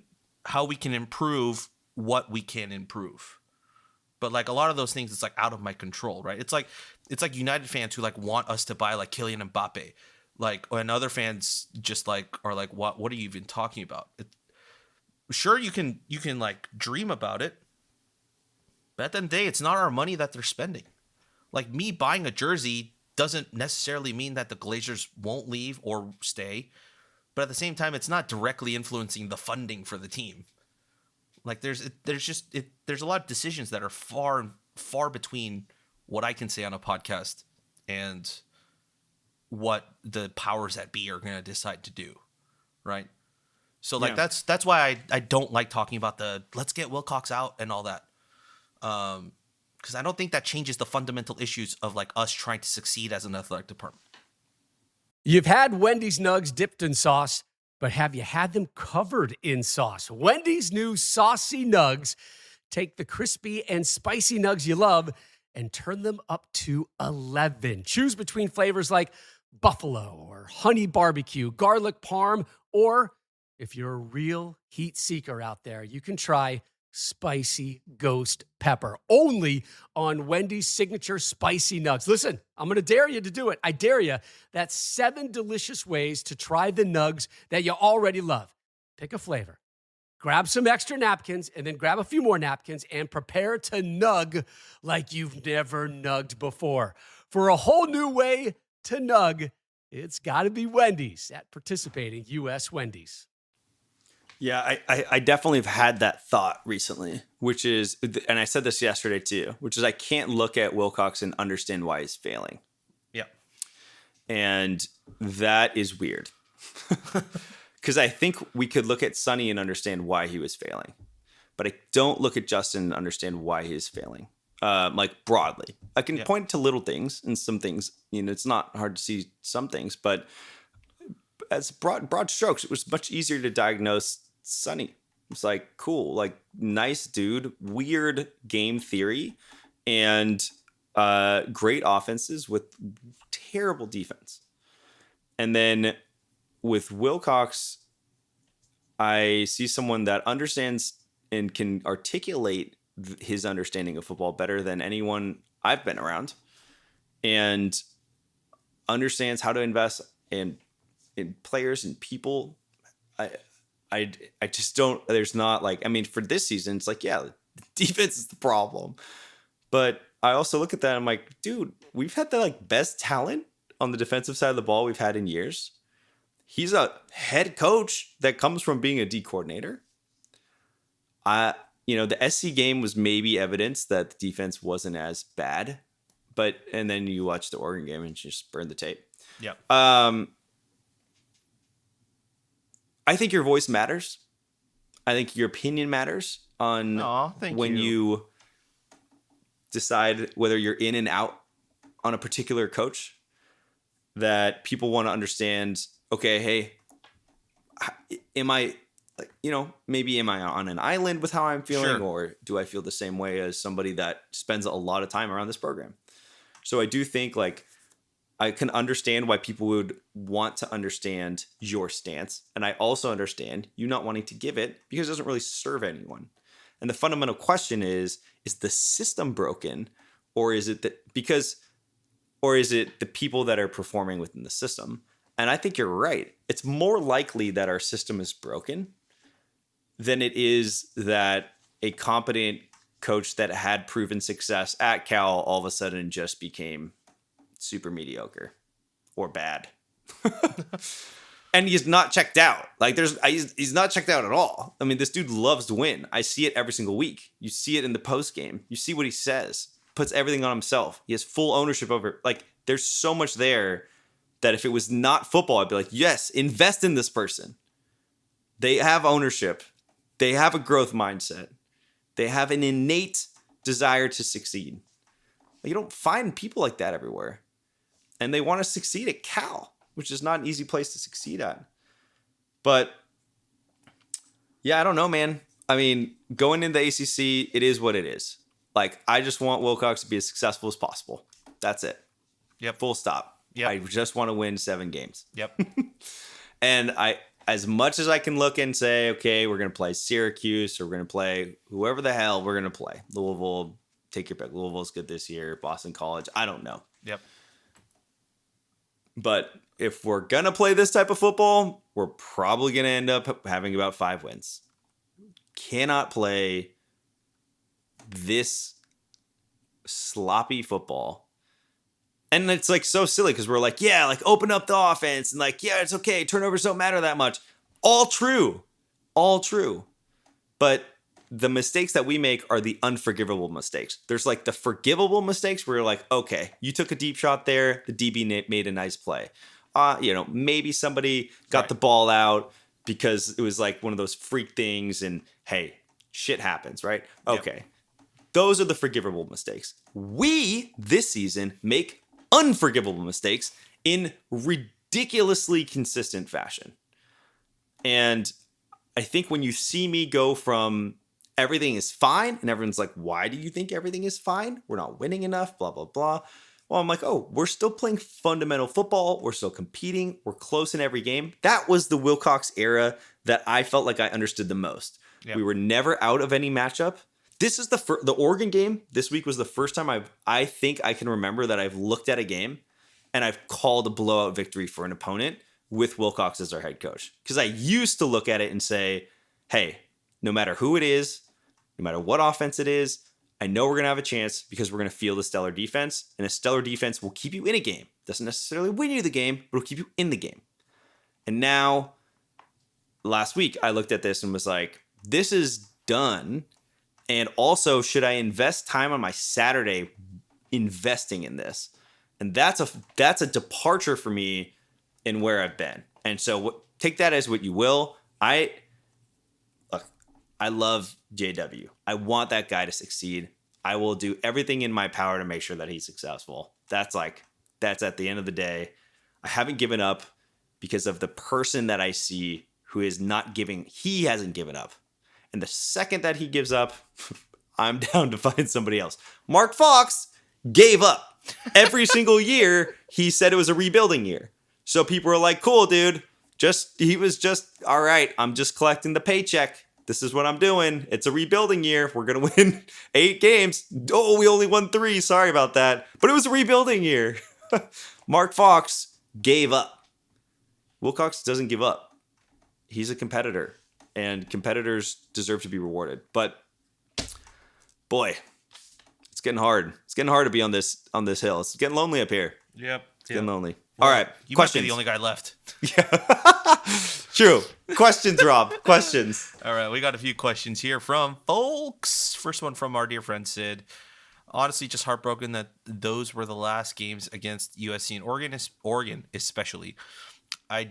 improve what we can improve. But, like, a lot of those things, it's, like, out of my control, right? It's like United fans who, like, want us to buy, like, Kylian Mbappe, like, and other fans just, like, are like, what are you even talking about? Sure, you can like dream about it, but at the end of the day, it's not our money that they're spending. Like, me buying a jersey doesn't necessarily mean that the Glazers won't leave or stay, but at the same time, it's not directly influencing the funding for the team. Like, there's a lot of decisions that are far between what I can say on a podcast and what the powers that be are going to decide to do, right? So, like, yeah. That's why I don't like talking about the let's get Wilcox out and all that, because I don't think that changes the fundamental issues of, like, us trying to succeed as an athletic department. You've had Wendy's nugs dipped in sauce, but have you had them covered in sauce? Wendy's new saucy nugs Take the crispy and spicy nugs you love and turn them up to 11. Choose between flavors like buffalo or honey barbecue, garlic parm, or if you're a real heat seeker out there, you can try spicy ghost pepper, only on Wendy's signature spicy nugs. Listen, I'm going to dare you to do it. I dare you. That's 7 delicious ways to try the nugs that you already love. Pick a flavor. Grab some extra napkins and then grab a few more napkins and prepare to nug like you've never nugged before. For a whole new way to nug, it's got to be Wendy's at participating U.S. Wendy's. Yeah, I definitely have had that thought recently, which is, and I said this yesterday too, which is I can't look at Wilcox and understand why he's failing. Yeah. And that is weird. Because I think we could look at Sonny and understand why he was failing. But I don't look at Justin and understand why he is failing. Like broadly. I can point to little things and some things, it's not hard to see some things, but as broad strokes, it was much easier to diagnose Sonny. It's like, cool, like nice dude, weird game theory, and great offenses with terrible defense. And then with Wilcox, I see someone that understands and can articulate his understanding of football better than anyone I've been around, and understands how to invest in players and people. I just don't, there's not like, I mean, for this season, it's like, yeah, the defense is the problem. But I also look at that and I'm like, dude, we've had the like best talent on the defensive side of the ball we've had in years. He's a head coach that comes from being a D coordinator. The SC game was maybe evidence that the defense wasn't as bad, and then you watch the Oregon game and just burn the tape. Yeah. I think your voice matters. I think your opinion matters on when you decide whether you're in and out on a particular coach. That people want to understand, okay, hey, am I, maybe am I on an island with how I'm feeling, or do I feel the same way as somebody that spends a lot of time around this program? So I do think I can understand why people would want to understand your stance. And I also understand you not wanting to give it because it doesn't really serve anyone. And the fundamental question is the system broken, or is it is it the people that are performing within the system? And I think you're right. It's more likely that our system is broken than it is that a competent coach that had proven success at Cal all of a sudden just became super mediocre or bad. And he's not checked out. He's not checked out at all. I mean, this dude loves to win. I see it every single week. You see it in the post game. You see what he says. Puts everything on himself. He has full ownership over. There's so much there that if it was not football, I'd be like, yes, invest in this person. They have ownership. They have a growth mindset. They have an innate desire to succeed. You don't find people like that everywhere. And they want to succeed at Cal, which is not an easy place to succeed at. But yeah, I don't know, man. I mean, going into the ACC, it is what it is. I just want Wilcox to be as successful as possible. That's it. Yep. Full stop. Yep. I just want to win 7 games. Yep. And as much as I can look and say, okay, we're going to play Syracuse, or we're going to play whoever the hell we're going to play. Louisville, take your pick. Louisville's good this year. Boston College. I don't know. Yep. But if we're going to play this type of football, we're probably going to end up having about 5 wins. Cannot play this sloppy football. And it's so silly because we're open up the offense and it's okay. Turnovers don't matter that much. All true. But the mistakes that we make are the unforgivable mistakes. There's the forgivable mistakes where you're okay, you took a deep shot there. The DB made a nice play. Maybe somebody got the ball out because it was one of those freak things and hey, shit happens, right? Okay. Yep. Those are the forgivable mistakes. We, this season, make unforgivable mistakes in ridiculously consistent fashion. And I think when you see me go from everything is fine. And everyone's like, why do you think everything is fine? We're not winning enough, blah, blah, blah. Well, I'm like, oh, we're still playing fundamental football. We're still competing. We're close in every game. That was the Wilcox era that I felt like I understood the most. Yep. We were never out of any matchup. This is the Oregon game this week was the first time I think I can remember that I've looked at a game and I've called a blowout victory for an opponent with Wilcox as our head coach. Because I used to look at it and say, hey, no matter who it is, no matter what offense it is, I know we're going to have a chance because we're going to field a stellar defense. And a stellar defense will keep you in a game. Doesn't necessarily win you the game, but it'll keep you in the game. And now, last week, I looked at this and was like, this is done. And also, should I invest time on my Saturday investing in this? And that's a departure for me in where I've been. And so take that as what you will. I love JW. I want that guy to succeed. I will do everything in my power to make sure that he's successful. That's at the end of the day. I haven't given up because of the person that I see who is not giving. He hasn't given up. And the second that he gives up, I'm down to find somebody else. Mark Fox gave up. Every single year, he said it was a rebuilding year. So people were like, cool, dude. He was just, all right, I'm just collecting the paycheck. This is what I'm doing. It's a rebuilding year. We're going to win 8 games. Oh, we only won 3. Sorry about that. But it was a rebuilding year. Mark Fox gave up. Wilcox doesn't give up. He's a competitor. And competitors deserve to be rewarded. But, boy, it's getting hard. It's getting hard to be on this hill. It's getting lonely up here. Yep. It's getting lonely. All right. You questions. might be the only guy left. True. Questions, Rob. Questions. All right, we got a few questions here from folks. First one from our dear friend Sid. Honestly, just heartbroken that those were the last games against USC and Oregon especially. I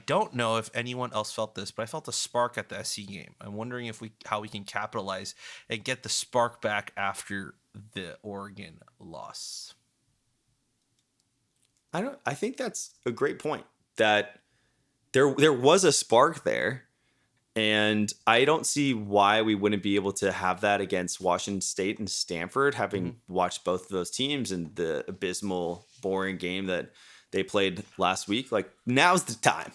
don't know if anyone else felt this, but I felt a spark at the SC game. I'm wondering how we can capitalize and get the spark back after the Oregon loss. I think that's a great point. That there was a spark there, and I don't see why we wouldn't be able to have that against Washington State and Stanford, having watched both of those teams and the abysmal, boring game that they played last week. Like, now's the time.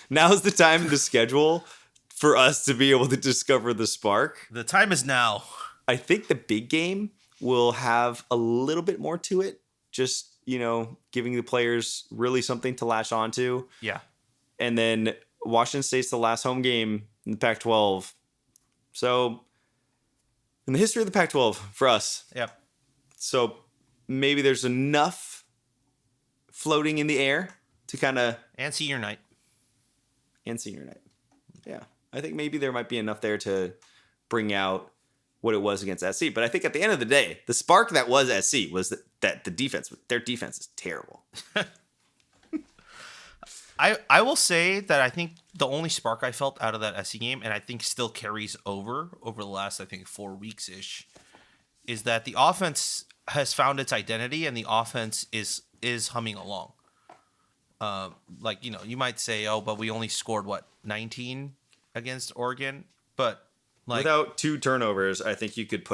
Now's the time in the schedule for us to be able to discover the spark. The time is now. I think the big game will have a little bit more to it. Just, giving the players really something to latch onto. Yeah. And then Washington State's the last home game in the Pac-12. So, in the history of the Pac-12 for us. Yep. So, maybe there's enough floating in the air to kind of... And senior night. Yeah. I think maybe there might be enough there to bring out what it was against SC. But I think at the end of the day, the spark that was SC was that their defense is terrible. I will say that I think the only spark I felt out of that SC game, and I think still carries over the last, 4 weeks-ish, is that the offense has found its identity and the offense is humming along. You might say, oh, but we only scored, 19 against Oregon? But without 2 turnovers, I think you could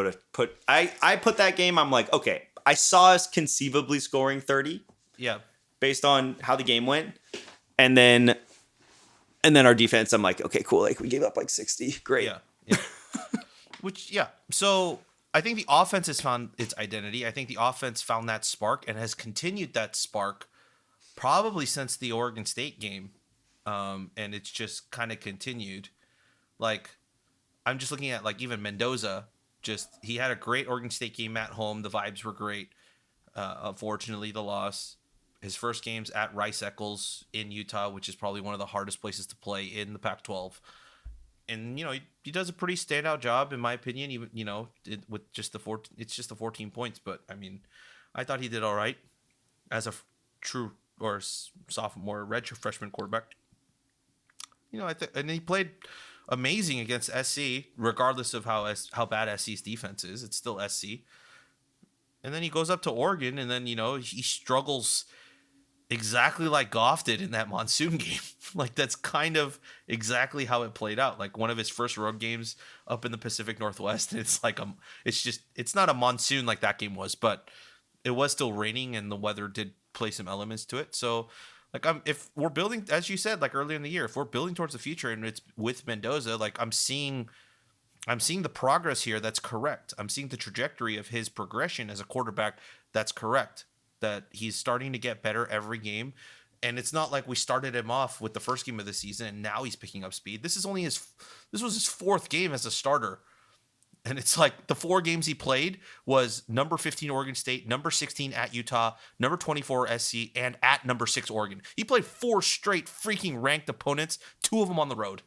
I put that game, I'm like, okay, I saw us conceivably scoring 30. Yeah. Based on how the game went. And then our defense, I'm like, okay, cool. Like, we gave up 60. Great. Yeah. So I think the offense has found its identity. I think the offense found that spark and has continued that spark probably since the Oregon State game. And it's just kind of continued. I'm just looking at even Mendoza. He had a great Oregon State game at home. The vibes were great. Unfortunately, the loss. His first game's at Rice-Eccles in Utah, which is probably one of the hardest places to play in the Pac-12. And he does a pretty standout job, in my opinion. Even with just it's just the 14 points. But I mean, I thought he did all right as a true or sophomore redshirt freshman quarterback. And he played amazing against SC, regardless of how bad SC's defense is. It's still SC. And then he goes up to Oregon, and then he struggles exactly like Goff did in that monsoon game. Like that's kind of exactly how it played out. Like one of his first road games up in the Pacific Northwest. It's like it's not a monsoon like that game was, but it was still raining and the weather did play some elements to it. So like if we're building, as you said, like earlier in the year, if we're building towards the future and it's with Mendoza, like I'm seeing the progress here that's correct. I'm seeing the trajectory of his progression as a quarterback that's correct. That he's starting to get better every game. And it's not like we started him off with the first game of the season and now he's picking up speed. This was his fourth game as a starter. And it's like the 4 games he played was number 15 Oregon State, number 16 at Utah, number 24 SC, and at number 6 Oregon. He played 4 straight freaking ranked opponents, 2 of them on the road.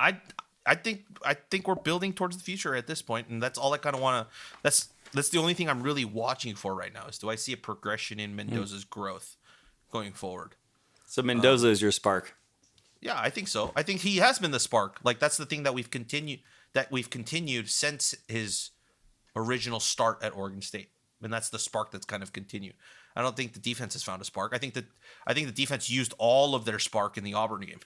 I think we're building towards the future at this point, and that's all I kind of want to. That's the only thing I'm really watching for right now. Is do I see a progression in Mendoza's growth going forward? So Mendoza is your spark. Yeah, I think so. I think he has been the spark. Like that's the thing that we've continued since his original start at Oregon State, and that's the spark that's kind of continued. I don't think the defense has found a spark. I think the defense used all of their spark in the Auburn game.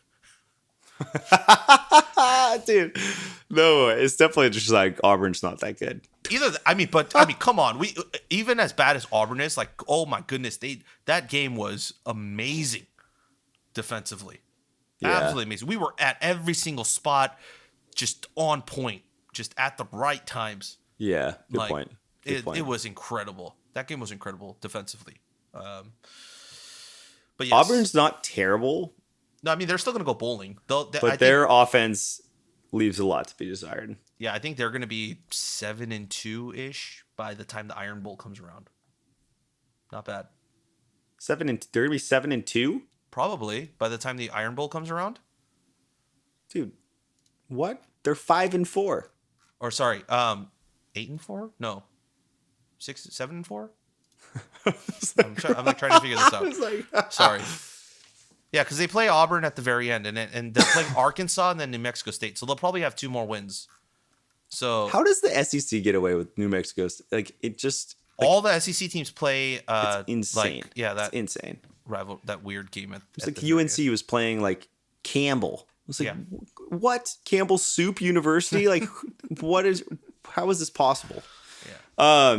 Dude, no, it's definitely just like Auburn's not that good. Come on. We even as bad as Auburn is, like, oh my goodness, that game was amazing defensively. Yeah. Absolutely amazing. We were at every single spot, just on point, just at the right times. Yeah, good Like, point. Good point. It was incredible. That game was incredible defensively. But yes. Auburn's not terrible, No, I mean they're still going to go bowling. but their offense leaves a lot to be desired. Yeah, I think they're going to be 7-2 ish by the time the Iron Bowl comes around. Not bad. They're gonna be 7-2, Probably by the time the Iron Bowl comes around. dude. What? They're 5-4. Or sorry, 8-4? No, 7-4. I'm like trying to figure this out. Sorry. Yeah, because they play Auburn at the very end, and they're playing Arkansas and then New Mexico State, so they'll probably have 2 more wins. So How does the SEC get away with New Mexico? Like it just all the SEC teams play. it's insane. That's It's insane. that weird game. It's at like the very UNC was playing like Campbell. It's like, Yeah. what? Campbell Soup University? Like, how is this possible? Yeah.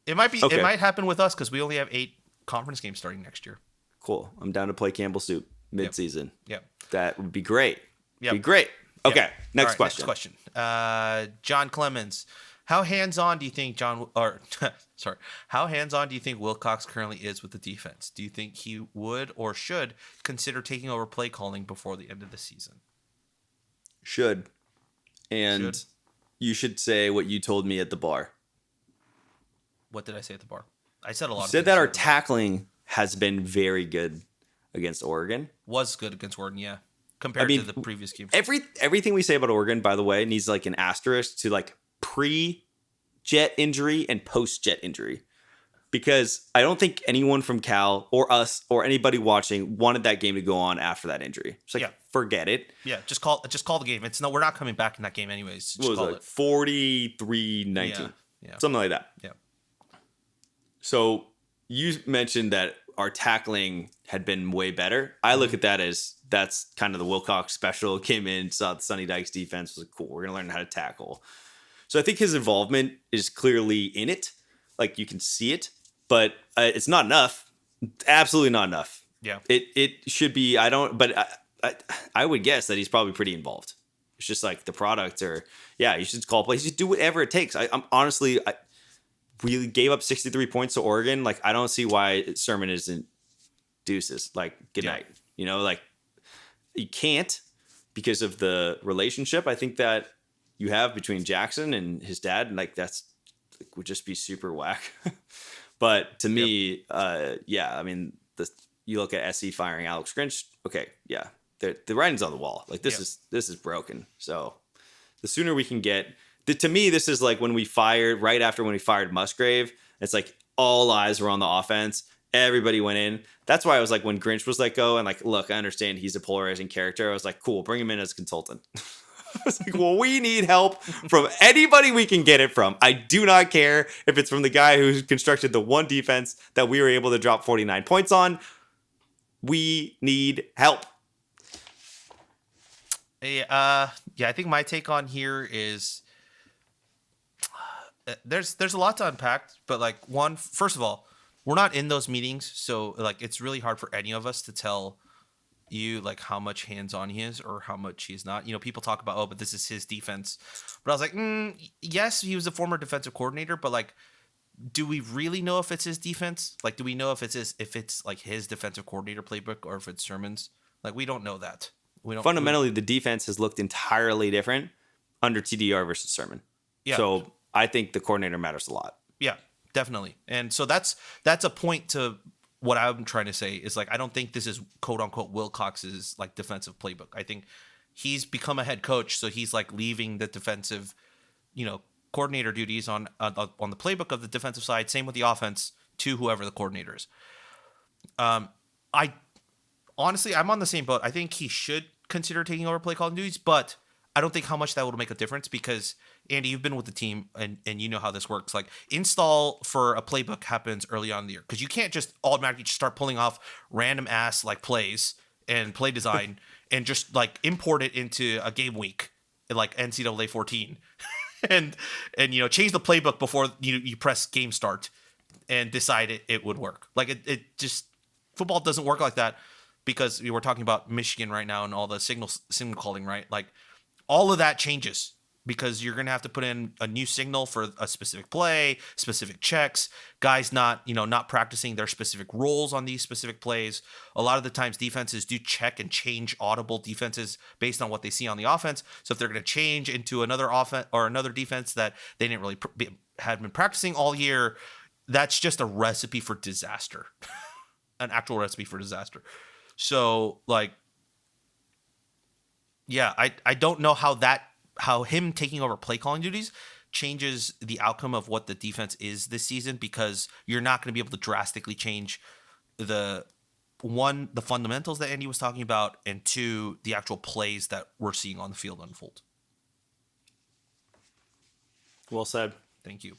It might be. Okay. It might happen with us because we only have 8 conference games starting next year. Cool. I'm down to play Campbell Soup mid-season. Yep. That would be great. Yep. Be great. Okay. Yep. Next All right, question. Next question. John Clemens. How hands-on do you think how hands-on do you think Wilcox currently is with the defense? Do you think he would or should consider taking over play calling before the end of the season? Should. And Should. you should say what you told me at the bar. What did I say at the bar? I said a lot. You of said things that our at the bar. tackling has been very good against Oregon. Was good against Oregon, yeah, compared to the previous games. Everything we say about Oregon, by the way, needs like an asterisk to like pre-jet injury and post-jet injury. Because I don't think anyone from Cal or us or anybody watching wanted that game to go on after that injury. It's like, Yeah. forget it. Yeah, just call the game. We're not coming back in that game anyways. Just What was call it? Like it. 43-19. Yeah. Something like that. Yeah. So you mentioned that our tackling had been way better. I look at that as that's kind of the Wilcox special. Came in, saw the Sonny Dykes defense, was like, cool. We're going to learn how to tackle. So I think his involvement is clearly in it. Like you can see it, but it's not enough. Absolutely not enough. Yeah. It should be. I would guess that he's probably pretty involved. It's just like the product you should call plays. Just do whatever it takes. I'm honestly, we gave up 63 points to Oregon. Like, I don't see why Sermon isn't deuces. Like, good night. You know, like, you can't because of the relationship I think that you have between Jackson and his dad. And, like, that's would just be super whack. But to me, I mean, you look at SC firing Alex Grinch. Okay, yeah, the writing's on the wall. Like, this is broken. So the sooner we can get. To me, this is like right after when we fired Musgrave, it's like all eyes were on the offense. Everybody went in. That's why I was like, when Grinch was let go, and like, look, I understand he's a polarizing character. I was like, cool, bring him in as a consultant. was like, well, we need help from anybody we can get it from. I do not care if it's from the guy who constructed the one defense that we were able to drop 49 points on. We need help. Yeah, I think my take on here is there's a lot to unpack, but like first of all, we're not in those meetings, so like it's really hard for any of us to tell you like how much hands-on he is or how much he's not. People talk about, oh, but this is his defense, but I was like, yes, he was a former defensive coordinator, but like, do we really know if it's his defense? Like, do we know if it's like his defensive coordinator playbook or if it's Sherman's? Like, we don't know that. Fundamentally, the defense has looked entirely different under TDR versus Sermon. Yeah. So I think the coordinator matters a lot. Yeah, definitely. And so that's a point to what I'm trying to say is like, I don't think this is quote unquote Wilcox's like defensive playbook. I think he's become a head coach, so he's like leaving the defensive, coordinator duties on the playbook of the defensive side. Same with the offense to whoever the coordinator is. I honestly, I'm on the same boat. I think he should consider taking over play calling duties, but I don't think how much that would make a difference because Andy, you've been with the team and you know how this works. Like install for a playbook happens early on in the year because you can't just automatically just start pulling off random ass like plays and play design and just like import it into a game week like NCAA 14 and change the playbook before you press game start and decide it would work. Like it just football doesn't work like that. Because we were talking about Michigan right now and all the signal calling, right? Like all of that changes because you're going to have to put in a new signal for a specific play, specific checks, guys not practicing their specific roles on these specific plays. A lot of the times defenses do check and change audible defenses based on what they see on the offense. So if they're going to change into another offense or another defense that they didn't really had been practicing all year, that's just a recipe for disaster, an actual recipe for disaster. So like, yeah, I don't know how him taking over play calling duties changes the outcome of what the defense is this season because you're not going to be able to drastically change the fundamentals that Andy was talking about and two, the actual plays that we're seeing on the field unfold. Well said. Thank you.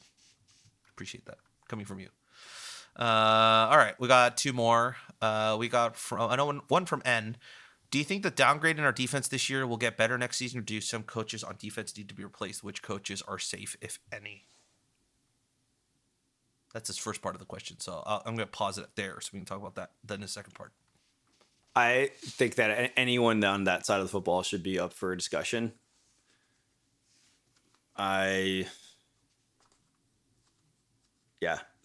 Appreciate that coming from you. All right, we got two more. We got one from N. Do you think the downgrade in our defense this year will get better next season, or do some coaches on defense need to be replaced? Which coaches are safe, if any? That's his first part of the question. So I'm going to pause it there so we can talk about that then the second part. I think that anyone on that side of the football should be up for discussion.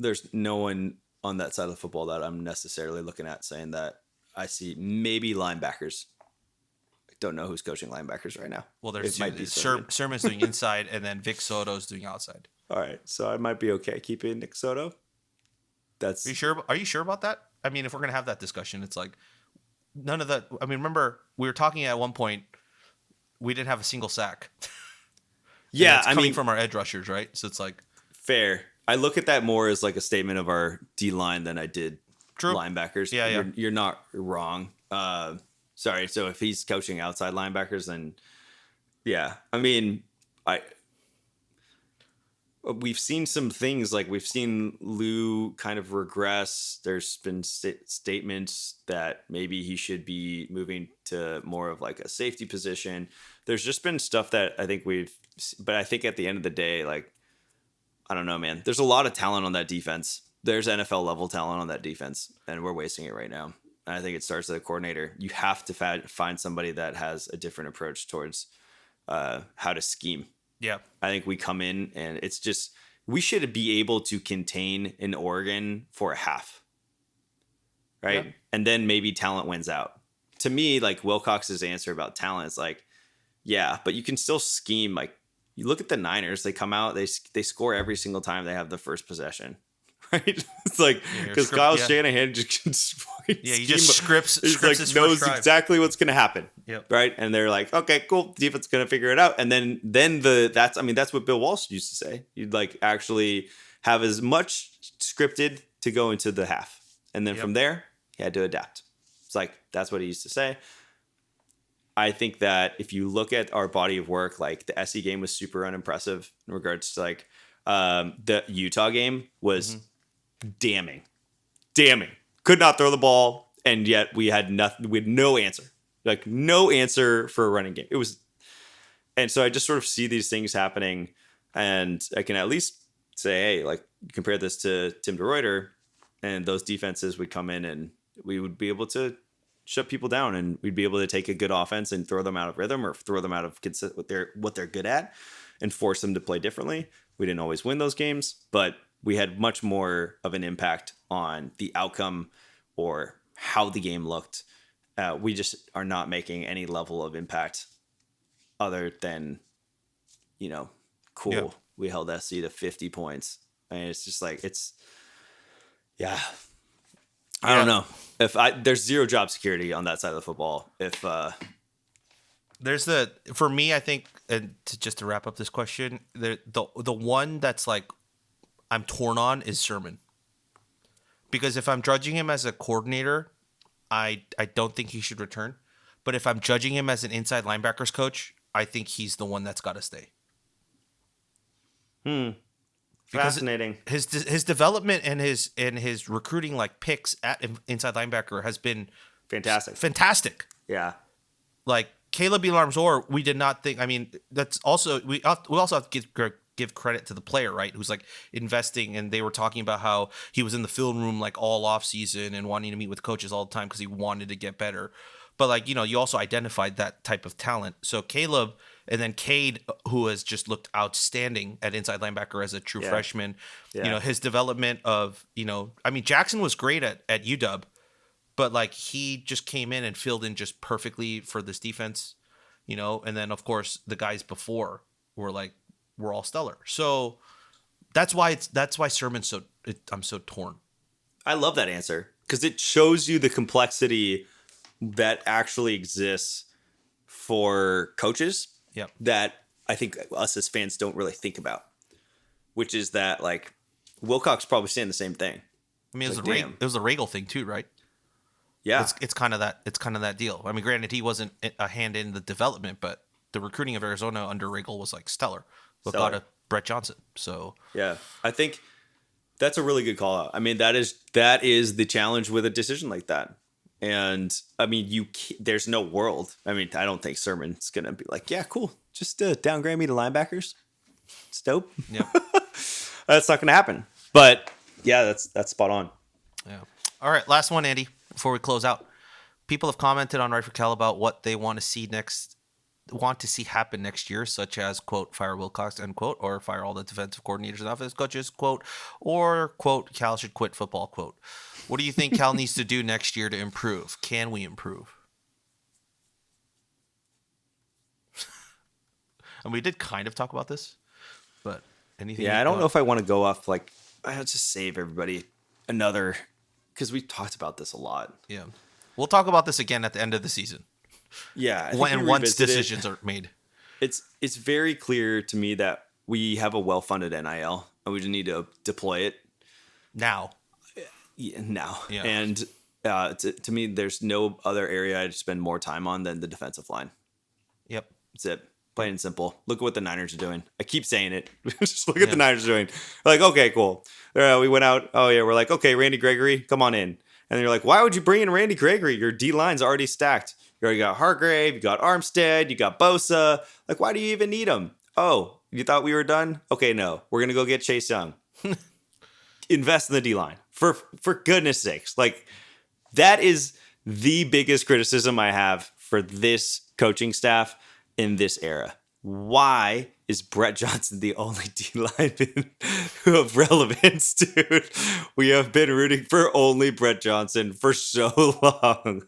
There's no one on that side of the football that I'm necessarily looking at saying that I see maybe linebackers. I don't know who's coaching linebackers right now. Well, there's Sermon's doing inside, and then Vic Soto's doing outside. All right, so I might be okay keeping Nick Soto. Are you sure about that? I mean, if we're gonna have that discussion, it's like none of that. I mean, remember we were talking at one point. We didn't have a single sack. Yeah, coming from our edge rushers, right? So it's like fair. I look at that more as like a statement of our D line than I did linebackers. Yeah. You're not wrong. Sorry. So if he's coaching outside linebackers, then yeah. I mean, we've seen some things like we've seen Lou kind of regress. There's been statements that maybe he should be moving to more of like a safety position. There's just been stuff that I think but I think at the end of the day, like, I don't know, man. There's a lot of talent on that defense. There's NFL level talent on that defense, and we're wasting it right now. And I think it starts with a coordinator. You have to find somebody that has a different approach towards how to scheme. Yeah. I think we come in and it's just, we should be able to contain in Oregon for a half. Right. Yeah. And then maybe talent wins out. To me, like Wilcox's answer about talent is like, yeah, but you can still scheme. Like you look at the Niners, they come out, they score every single time they have the first possession. Right? It's like, because Kyle Shanahan just he just scripts like knows exactly what's going to happen. Yep. Right. And they're like, okay, cool. The defense is going to figure it out. And then that's what Bill Walsh used to say. You'd like actually have as much scripted to go into the half. And then from there, he had to adapt. It's like, that's what he used to say. I think that if you look at our body of work, like the SE game was super unimpressive in regards to like the Utah game was damning. Could not throw the ball, and yet we had nothing. We had no answer, like no answer for a running game. It was, and so I just sort of see these things happening, and I can at least say, hey, like compare this to Tim DeRuyter, and those defenses would come in and we would be able to shut people down, and we'd be able to take a good offense and throw them out of rhythm or throw them out of what they're good at and force them to play differently. We didn't always win those games, but we had much more of an impact on the outcome or how the game looked. We just are not making any level of impact other than, cool. Yeah. We held SC to 50 points. And it's just like, I don't know. There's zero job security on that side of the football. For me, I think, and to wrap up this question, the one that's like I'm torn on is Sermon, because if I'm judging him as a coordinator, I don't think he should return. But if I'm judging him as an inside linebackers coach, I think he's the one that's got to stay. Fascinating. His development and his recruiting like picks at inside linebacker has been fantastic. Yeah. Like Caleb Elarmzor, we did not think. I mean, that's also we also have to give credit to the player, right? Who's like investing, and they were talking about how he was in the film room like all off season and wanting to meet with coaches all the time because he wanted to get better. But like, you also identified that type of talent. So Caleb, and then Cade, who has just looked outstanding at inside linebacker as a true freshman. Yeah. His development of, I mean, Jackson was great at UW, but like he just came in and filled in just perfectly for this defense, and then of course the guys before were all stellar. So that's why Sermon's I'm so torn. I love that answer because it shows you the complexity that actually exists for coaches. Yep. That I think us as fans don't really think about, which is that like Wilcox probably saying the same thing. I mean, it was a Regal thing too, right? Yeah, it's kind of that deal. I mean, granted, he wasn't a hand in the development, but the recruiting of Arizona under Regal was like stellar. But got a Brett Johnson. So yeah, I think that's a really good call out. I mean, that is the challenge with a decision like that. And I mean, there's no world. I mean, I don't think Sermon's going to be like, yeah, cool. Just downgrade me to linebackers. It's dope. Yeah. That's not going to happen. But yeah, that's spot on. Yeah. All right. Last one, Andy, before we close out. People have commented on Right for Cal about what they want to see happen next year, such as, quote, fire Wilcox, end quote, or fire all the defensive coordinators and offensive coaches, quote, or, quote, Cal should quit football, quote. What do you think Cal needs to do next year to improve? Can we improve? And we did kind of talk about this, but anything? Yeah, I don't know if I want to go off I'll just save everybody another, because we talked about this a lot. Yeah. We'll talk about this again at the end of the season. Yeah. Once decisions are made. It's very clear to me that we have a well-funded NIL and we just need to deploy it now. Yeah. And to me, there's no other area I'd spend more time on than the defensive line. Yep. That's it. Plain and simple. Look at what the Niners are doing. I keep saying it. Just look at the Niners are doing. Like, okay, cool. We went out. Oh, yeah. We're like, okay, Randy Gregory, come on in. And then you're like, why would you bring in Randy Gregory? Your D-line's already stacked. You already got Hargrave. You got Armstead. You got Bosa. Like, why do you even need them? Oh, you thought we were done? Okay, no. We're going to go get Chase Young. Invest in the D-line. For goodness sakes. Like, that is the biggest criticism I have for this coaching staff in this era. Why is Brett Johnson the only D-lineman of relevance, dude? We have been rooting for only Brett Johnson for so long.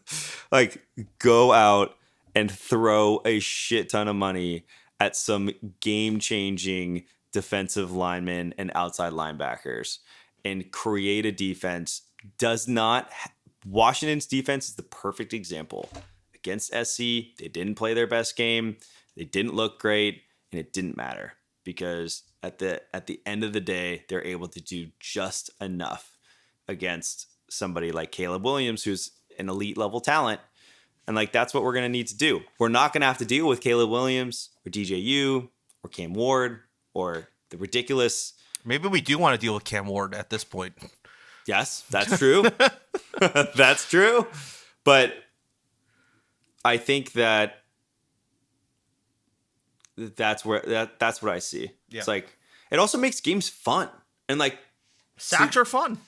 Like, go out and throw a shit ton of money at some game-changing defensive linemen and outside linebackers and create a defense. Washington's defense is the perfect example. Against SC, they didn't play their best game. They didn't look great, and it didn't matter because at the end of the day, they're able to do just enough against somebody like Caleb Williams, who's an elite level talent, And like, that's what we're going to need to do. We're not going to have to deal with Caleb Williams or DJU or Cam Ward or the ridiculous. Maybe we do want to deal with Cam Ward at this point. Yes, that's true. That's true. But I think that's what I see. Yeah. It's like, it also makes games fun. And like, Sacks are fun.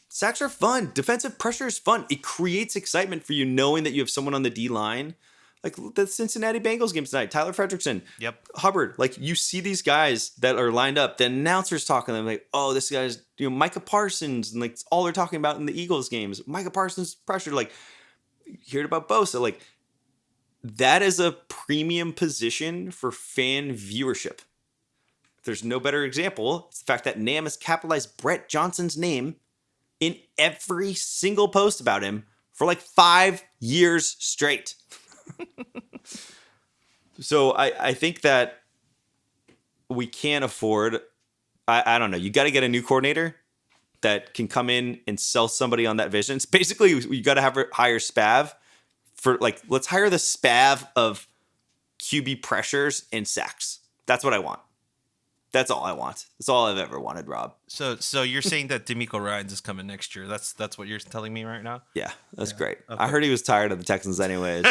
sacks are fun. Defensive pressure is fun. It creates excitement for you knowing that you have someone on the D line. Like the Cincinnati Bengals game tonight, Tyler Frederickson, Yep. Hubbard. Like, you see these guys that are lined up. The announcers talking to them like, oh, this guy's, Micah Parsons, and like it's all they're talking about in the Eagles games. Micah Parsons pressure. Like, you heard about Bosa. Like, that is a premium position for fan viewership. There's no better example. It's the fact that NAM has capitalized Brett Johnson's name in every single post about him for like 5 years straight. So I think that we can't afford, I don't know, you got to get a new coordinator that can come in and sell somebody on that vision. It's basically, you got to hire Spav for like, let's hire the Spav of QB pressures and sacks. That's what I want. That's all I want. That's all I've ever wanted, Rob. So you're saying that D'Amico Ryans is coming next year. That's what you're telling me right now? Yeah, that's great. Okay. I heard he was tired of the Texans anyways.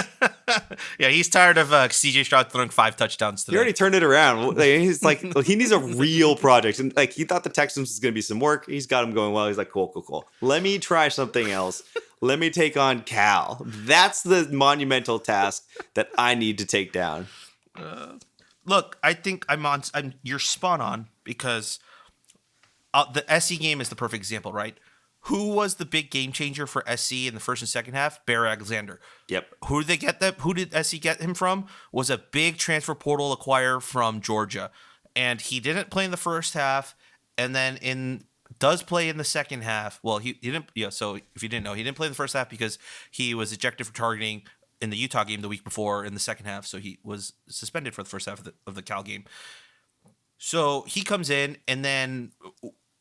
Yeah, he's tired of CJ Stroud throwing 5 touchdowns today. He already turned it around. Like, he's like, he needs a real project. And like, he thought the Texans was going to be some work. He's got him going well. He's like, cool. Let me try something else. Let me take on Cal. That's the monumental task that I need to take down. Look, I think you're spot on because the SC game is the perfect example, right? Who was the big game changer for SC in the first and second half? Bear Alexander. Yep. Who did they get that? Who did SC get him from? Was a big transfer portal acquire from Georgia, and he didn't play in the first half, and then does play in the second half. Well, he didn't. Yeah. So if you didn't know, he didn't play in the first half because he was ejected for targeting in the Utah game the week before in the second half. So he was suspended for the first half of the Cal game. So he comes in, and then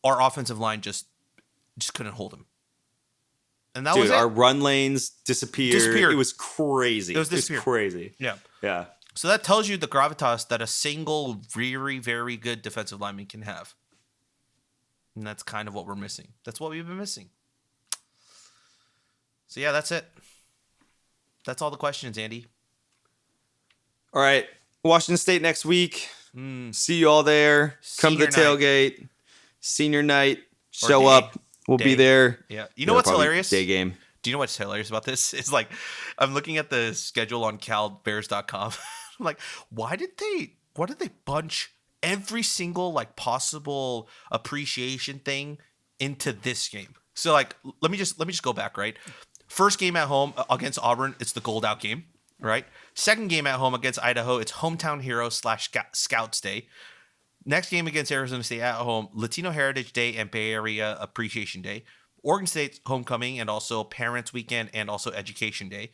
our offensive line just couldn't hold him. And that was it. Our run lanes disappeared. It was crazy. It was crazy. Yeah. Yeah. So that tells you the gravitas that a single very, very good defensive lineman can have. And that's kind of what we're missing. That's what we've been missing. So yeah, that's it. That's all the questions, Andy. All right. Washington State next week. See you all there. Come to the tailgate. Senior night. Show up. We'll be there. Yeah. You know what's hilarious? Day game. Do you know what's hilarious about this? It's like, I'm looking at the schedule on calbears.com. I'm like, why did they bunch every single like possible appreciation thing into this game? So like, let me just go back, right? First game at home against Auburn, it's the Gold Out game, right? Second game at home against Idaho, it's Hometown Heroes / Scouts Day. Next game against Arizona State at home, Latino Heritage Day and Bay Area Appreciation Day. Oregon State's homecoming and also Parents Weekend and also Education Day.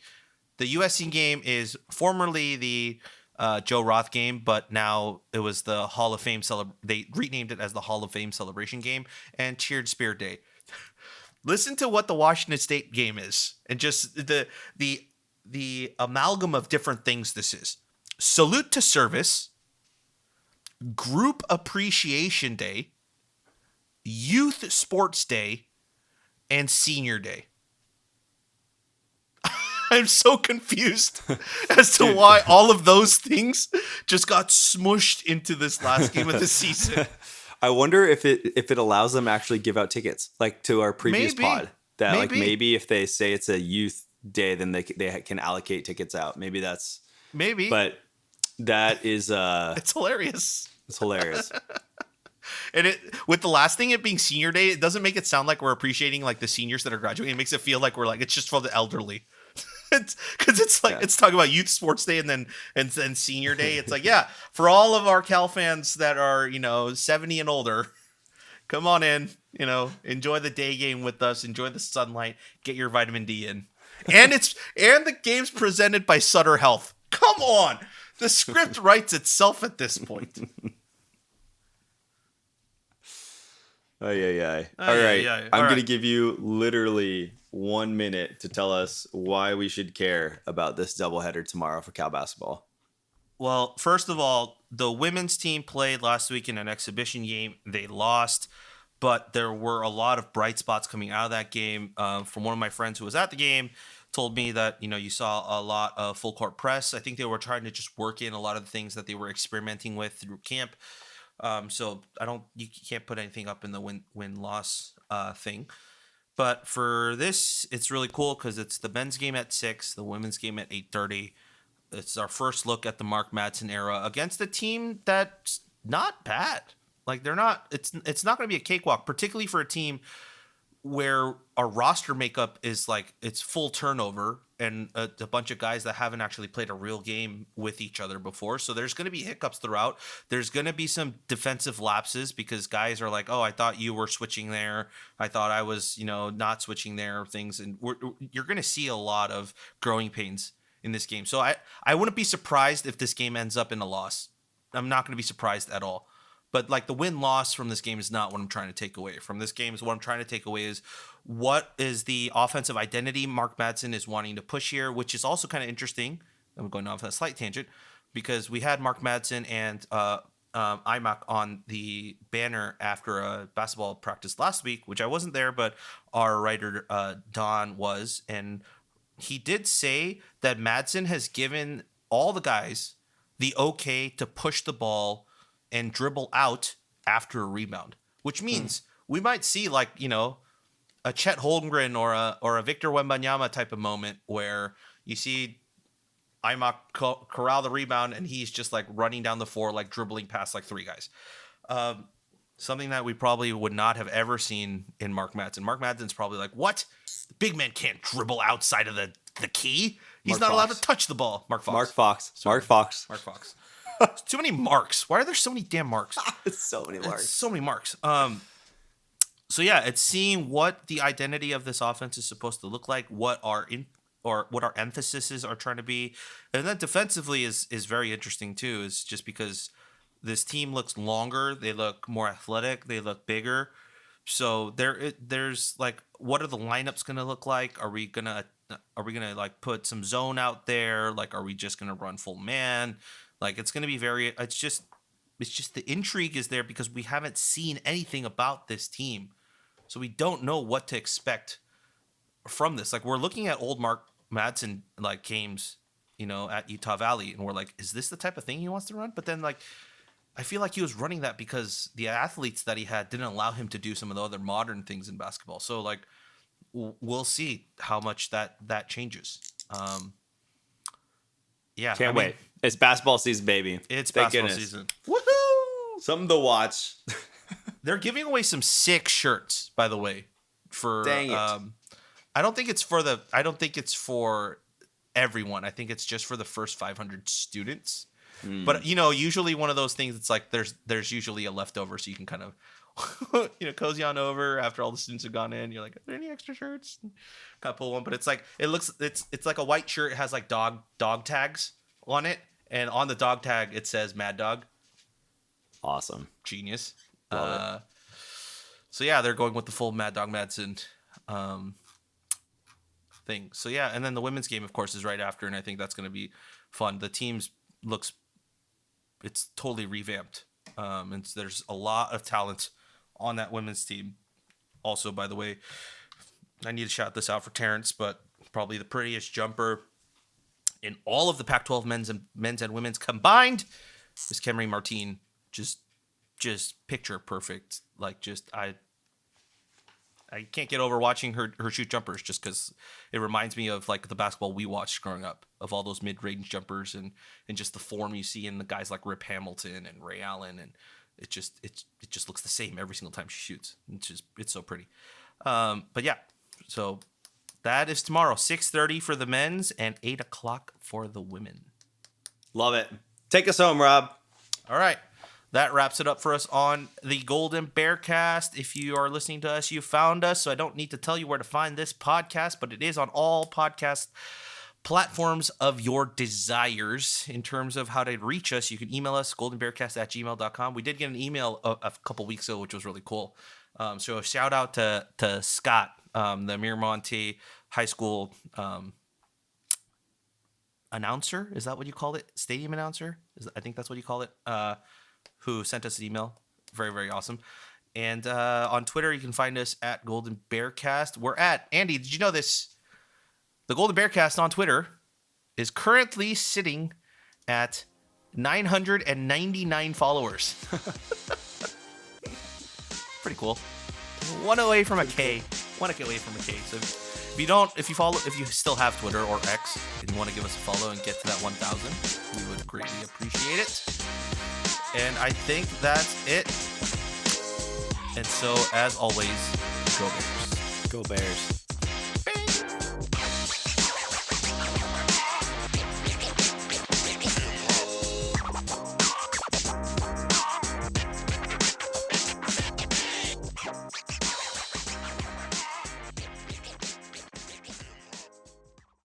The USC game is formerly the Joe Roth game, but now it was the Hall of Fame they renamed it as the Hall of Fame celebration game and Cheered Spirit Day. Listen to what the Washington State game is, and just the amalgam of different things this is. Salute to Service, Group Appreciation Day, Youth Sports Day, and Senior Day. I'm so confused as to why all of those things just got smushed into this last game of the season. I wonder if it allows them to actually give out tickets, like to our previous pod. That like maybe if they say it's a youth day, then they can allocate tickets out. Maybe. But that is it's hilarious. It's hilarious. And with the last thing, it being Senior Day, it doesn't make it sound like we're appreciating like the seniors that are graduating. It makes it feel like we're like it's just for the elderly. Because it's like it's talking about Youth Sports Day and then Senior Day. It's like, yeah, for all of our Cal fans that are 70 and older, come on in, enjoy the day game with us, enjoy the sunlight, get your vitamin D in, and the game's presented by Sutter Health. Come on, the script writes itself at this point. All right, I'm going to give you literally 1 minute to tell us why we should care about this doubleheader tomorrow for Cal basketball. Well, first of all, the women's team played last week in an exhibition game. They lost, but there were a lot of bright spots coming out of that game. From one of my friends who was at the game, told me that you saw a lot of full court press. I think they were trying to just work in a lot of the things that they were experimenting with through camp. So you can't put anything up in the win loss thing. But for this, it's really cool because it's the men's game at 6, the women's game at 8:30. It's our first look at the Mark Madsen era against a team that's not bad. Like they're not. It's not going to be a cakewalk, particularly for a team where our roster makeup is like it's full turnover and a bunch of guys that haven't actually played a real game with each other before. So there's going to be hiccups throughout. There's going to be some defensive lapses because guys are like, oh, I thought you were switching there. I thought I was, not switching there, things. And you're going to see a lot of growing pains in this game. So I wouldn't be surprised if this game ends up in a loss. I'm not going to be surprised at all. But like the win-loss from this game is not what I'm trying to take away. From this game is what I'm trying to take away is what is the offensive identity Mark Madsen is wanting to push here, which is also kind of interesting. I'm going off on a slight tangent because we had Mark Madsen and IMAC on the banner after a basketball practice last week, which I wasn't there, but our writer Don was. And he did say that Madsen has given all the guys the okay to push the ball and dribble out after a rebound, which means we might see a Chet Holmgren or a Victor Wembanyama type of moment where you see Imach corral the rebound and he's just like running down the floor, like dribbling past like 3 guys. Something that we probably would not have ever seen in Mark Madsen. Mark Madsen's probably like, what? The big man can't dribble outside of the key. He's not allowed to touch the ball. Mark Fox. Mark Fox. Too many marks. Why are there so many damn marks? So many marks. So many marks. So yeah, it's seeing what the identity of this offense is supposed to look like, what our emphases are trying to be, and then defensively is very interesting too. Is just because this team looks longer, they look more athletic, they look bigger. So there's like, what are the lineups going to look like? Are we gonna like put some zone out there? Like, are we just gonna run full man? Like, it's going to be it's just the intrigue is there because we haven't seen anything about this team. So we don't know what to expect from this. Like, we're looking at old Mark Madsen, like, games, at Utah Valley, and we're like, is this the type of thing he wants to run? But then, like, I feel like he was running that because the athletes that he had didn't allow him to do some of the other modern things in basketball. So, like, we'll see how much that changes. Yeah. Can't wait. It's basketball season, baby. It's basketball season. Woohoo! Something to watch. They're giving away some sick shirts, by the way. Dang it. I don't think it's for everyone. I think it's just for the first 500 students. But usually one of those things, it's like there's usually a leftover, so you can kind of cozy on over after all the students have gone in. You're like, are there any extra shirts? Kind of pull one, but it's like it's like a white shirt. It has like dog tags on it, and on the dog tag it says Mad Dog. Awesome, genius. Love it. So yeah, they're going with the full Mad Dog Madsen thing. So yeah, and then the women's game, of course, is right after, and I think that's going to be fun. The teams it's totally revamped, and there's a lot of talent on that women's team. Also, by the way, I need to shout this out for Terrence, but probably the prettiest jumper in all of the Pac-12 men's and women's combined is Camry Martin. Just picture perfect. Like, I can't get over watching her shoot jumpers just because it reminds me of like the basketball we watched growing up, of all those mid-range jumpers and just the form you see in the guys like Rip Hamilton and Ray Allen, and it just looks the same every single time she shoots. It's so pretty. But yeah, so that is tomorrow, 6:30 for the men's and 8 o'clock for the women. Love it. Take us home, Rob. All right. That wraps it up for us on the Golden Bearcast. If you are listening to us, you found us, so I don't need to tell you where to find this podcast, but it is on all podcast platforms of your desires. In terms of how to reach us, you can email us, goldenbearcast@gmail.com. We did get an email a couple weeks ago, which was really cool. So a shout out to Scott the Miramonte High School announcer. Is that what you call it? Stadium announcer? I think that's what you call it. Who sent us an email. Very, very awesome. And on Twitter, you can find us at Golden Bearcast. We're at, Andy, did you know this? The Golden Bearcast on Twitter is currently sitting at 999 followers. Pretty cool. One away from a K. One away from a K. So if you still have Twitter or X and you want to give us a follow and get to that 1,000, we would greatly appreciate it. And I think that's it. And so, as always, go Bears. Go Bears.